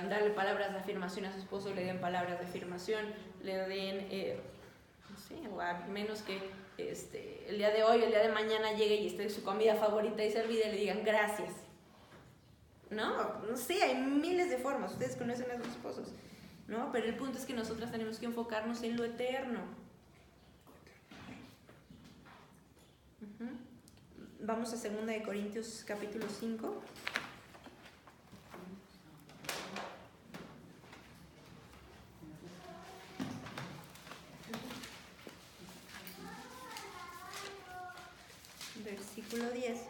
darle palabras de afirmación a su esposo, le den palabras de afirmación, le den, no sé, o al menos que el día de hoy, el día de mañana llegue y esté su comida favorita y servida y le digan gracias. No sé, hay miles de formas, ustedes conocen a sus esposos, ¿no? Pero el punto es que nosotras tenemos que enfocarnos en lo eterno. Vamos a 2 de Corintios capítulo 5. Versículo 10.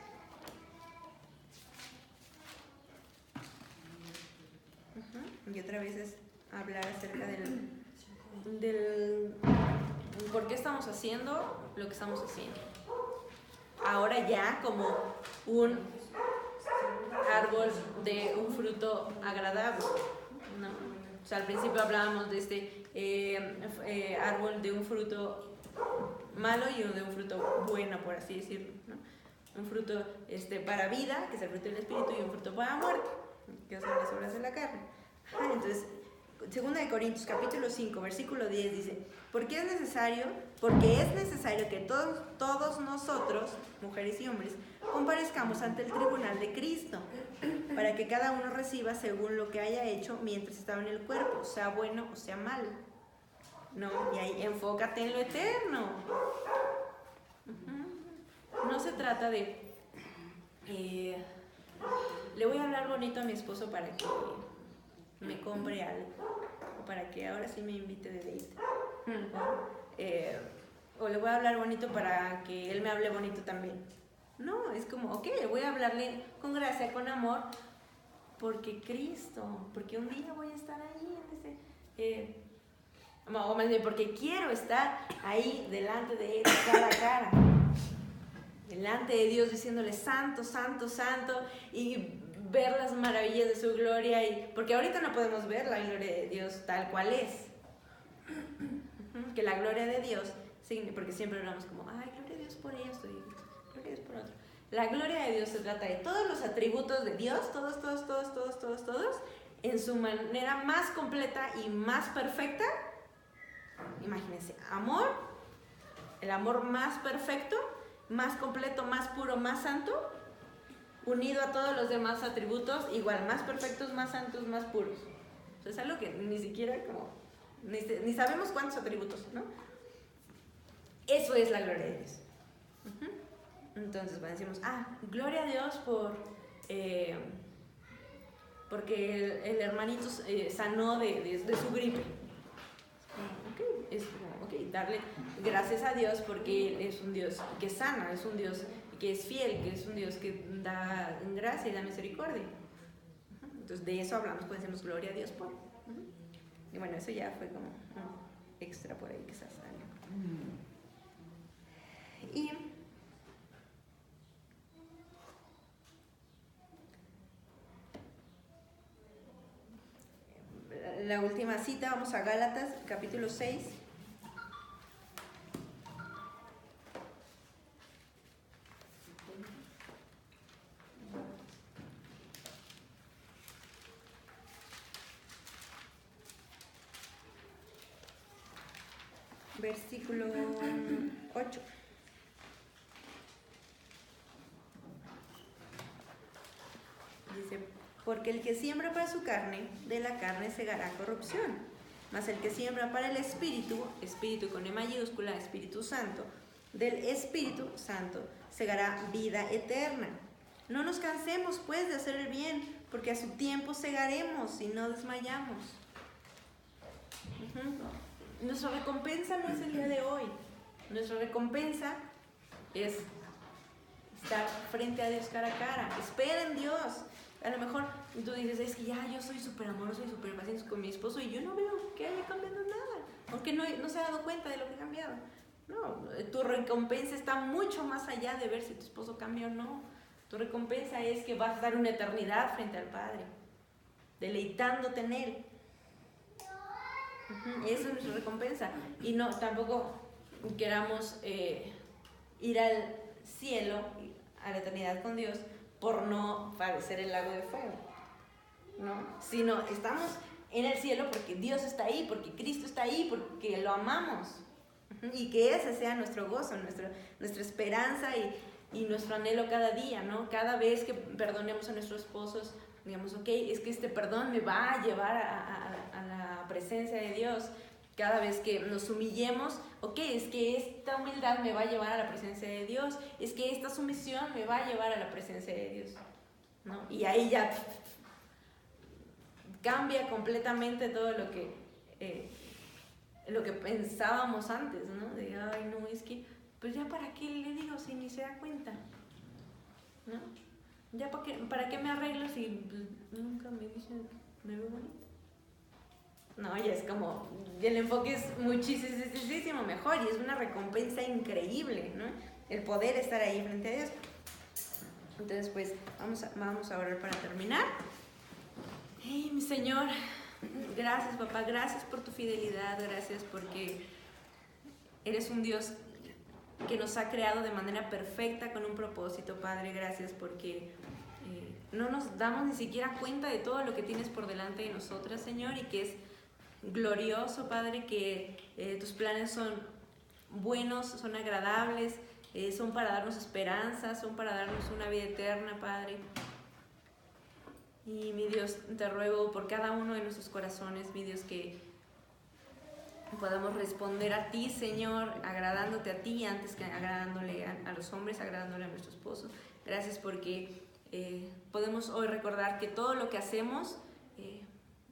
Y otra vez es hablar acerca del por qué estamos haciendo lo que estamos haciendo. Ahora ya como un árbol de un fruto agradable, ¿no? O sea, al principio hablábamos de este árbol de un fruto malo y de un fruto bueno, por así decirlo, ¿no? Un fruto para vida, que es el fruto del Espíritu, y un fruto para muerte, que son las obras de la carne. Entonces, 2 de Corintios capítulo 5, versículo 10 dice, porque es necesario que todos nosotros, mujeres y hombres, comparezcamos ante el tribunal de Cristo, para que cada uno reciba según lo que haya hecho mientras estaba en el cuerpo, sea bueno o sea malo. No, y ahí enfócate en lo eterno. No se trata de le voy a hablar bonito a mi esposo para que me compre algo, o para que ahora sí me invite de date, o le voy a hablar bonito para que él me hable bonito también. No, es como, ok, voy a hablarle con gracia, con amor, porque Cristo, porque un día voy a estar ahí o más bien porque quiero estar ahí delante de él, cara a cara, delante de Dios, diciéndole santo, santo, santo, y ver las maravillas de su gloria, porque ahorita no podemos ver la gloria de Dios tal cual es. Que la gloria de Dios, porque siempre hablamos como, ay, gloria a Dios por esto y gloria a Dios por otro. La gloria de Dios se trata de todos los atributos de Dios, todos, en su manera más completa y más perfecta. Imagínense, amor, el amor más perfecto, más completo, más puro, más santo, unido a todos los demás atributos, igual, más perfectos, más santos, más puros. O sea, es algo que ni siquiera ni sabemos cuántos atributos, ¿no? Eso es la gloria de Dios. Entonces, cuando decimos, gloria a Dios porque el hermanito sanó de su gripe. Es como, darle gracias a Dios porque Él es un Dios que sana, es un Dios que es fiel, que es un Dios que da gracia y da misericordia. Entonces, de eso hablamos cuando decimos gloria a Dios por. Y bueno, eso ya fue como extra por ahí que se salió. Y la última cita, vamos a Gálatas, capítulo 6. versículo 8. Dice, porque el que siembra para su carne, de la carne segará corrupción, mas el que siembra para el Espíritu, Espíritu con E mayúscula, Espíritu Santo, del Espíritu Santo segará vida eterna. No nos cansemos pues de hacer el bien, porque a su tiempo segaremos y no desmayamos. Nuestra recompensa no es el día de hoy. Nuestra recompensa es estar frente a Dios cara a cara. Espera en Dios. A lo mejor tú dices, es que ya yo soy súper amoroso y súper paciente con mi esposo y yo no veo que haya cambiado nada, aunque no se ha dado cuenta de lo que ha cambiado. No, tu recompensa está mucho más allá de ver si tu esposo cambia o no. Tu recompensa es que vas a dar una eternidad frente al Padre, deleitándote en Él. Esa es nuestra recompensa. Y no, tampoco queramos ir al cielo, a la eternidad con Dios, por no padecer el lago de fuego, ¿no? Sino estamos en el cielo porque Dios está ahí, porque Cristo está ahí, porque lo amamos. Y que ese sea nuestro gozo, nuestra esperanza y nuestro anhelo cada día, ¿no? Cada vez que perdonemos a nuestros esposos, digamos, ok, es que este perdón me va a llevar a la presencia de Dios. Cada vez que nos humillemos, ok, es que esta humildad me va a llevar a la presencia de Dios, es que esta sumisión me va a llevar a la presencia de Dios, ¿no? Y ahí ya cambia completamente todo lo que pensábamos antes, ¿no? De, ay, no, es que, pues ya para qué le digo si ni se da cuenta, ¿no? Ya para qué me arreglo si pues, nunca me dicen que me veo bonita. No, ya es como, el enfoque es muchísimo mejor y es una recompensa increíble, ¿no? El poder estar ahí frente a Dios. Entonces, pues, vamos a orar para terminar. Hey, mi Señor, gracias, papá, gracias por tu fidelidad, gracias porque eres un Dios que nos ha creado de manera perfecta con un propósito, Padre. Gracias porque no nos damos ni siquiera cuenta de todo lo que tienes por delante de nosotras, Señor, y que es glorioso, Padre, que tus planes son buenos, son agradables, son para darnos esperanza, son para darnos una vida eterna, Padre. Y mi Dios, te ruego por cada uno de nuestros corazones, mi Dios, que podamos responder a ti, Señor, agradándote a ti antes que agradándole a los hombres, agradándole a nuestro esposo. Gracias porque podemos hoy recordar que todo lo que hacemos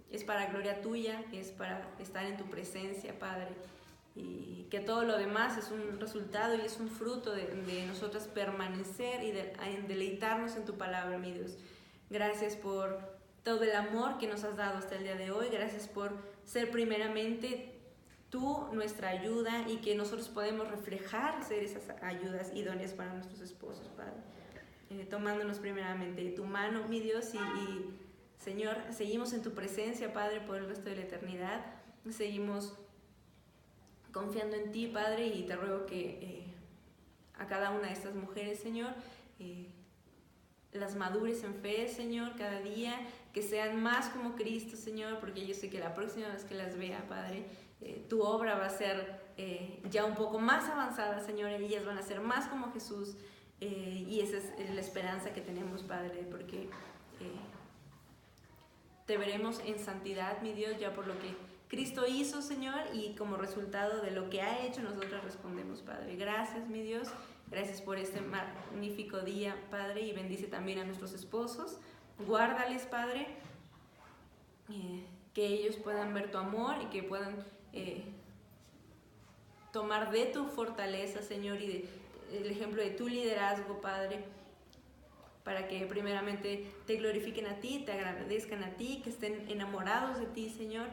es para gloria tuya, es para estar en tu presencia, Padre, y que todo lo demás es un resultado y es un fruto de nosotras permanecer y en deleitarnos en tu palabra, mi Dios. Gracias por todo el amor que nos has dado hasta el día de hoy. Gracias por ser primeramente tú nuestra ayuda y que nosotros podemos reflejar ser esas ayudas idóneas para nuestros esposos, Padre. Tomándonos primeramente de tu mano, mi Dios, y Señor, seguimos en tu presencia, Padre, por el resto de la eternidad. Seguimos confiando en ti, Padre, y te ruego que a cada una de estas mujeres, Señor, las madures en fe, Señor, cada día, que sean más como Cristo, Señor, porque yo sé que la próxima vez que las vea, Padre, tu obra va a ser ya un poco más avanzada, Señor, y ellas van a ser más como Jesús, y esa es la esperanza que tenemos, Padre, porque te veremos en santidad, mi Dios, ya por lo que Cristo hizo, Señor, y como resultado de lo que ha hecho, nosotros respondemos, Padre. Gracias, mi Dios. Gracias por este magnífico día, Padre, y bendice también a nuestros esposos. Guárdales, Padre, que ellos puedan ver tu amor y que puedan tomar de tu fortaleza, Señor, y el ejemplo de tu liderazgo, Padre, para que primeramente te glorifiquen a ti, te agradezcan a ti, que estén enamorados de ti, Señor,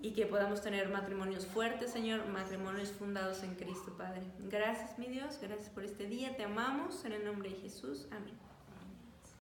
y que podamos tener matrimonios fuertes, Señor, matrimonios fundados en Cristo, Padre. Gracias, mi Dios, gracias por este día, te amamos, en el nombre de Jesús, amén.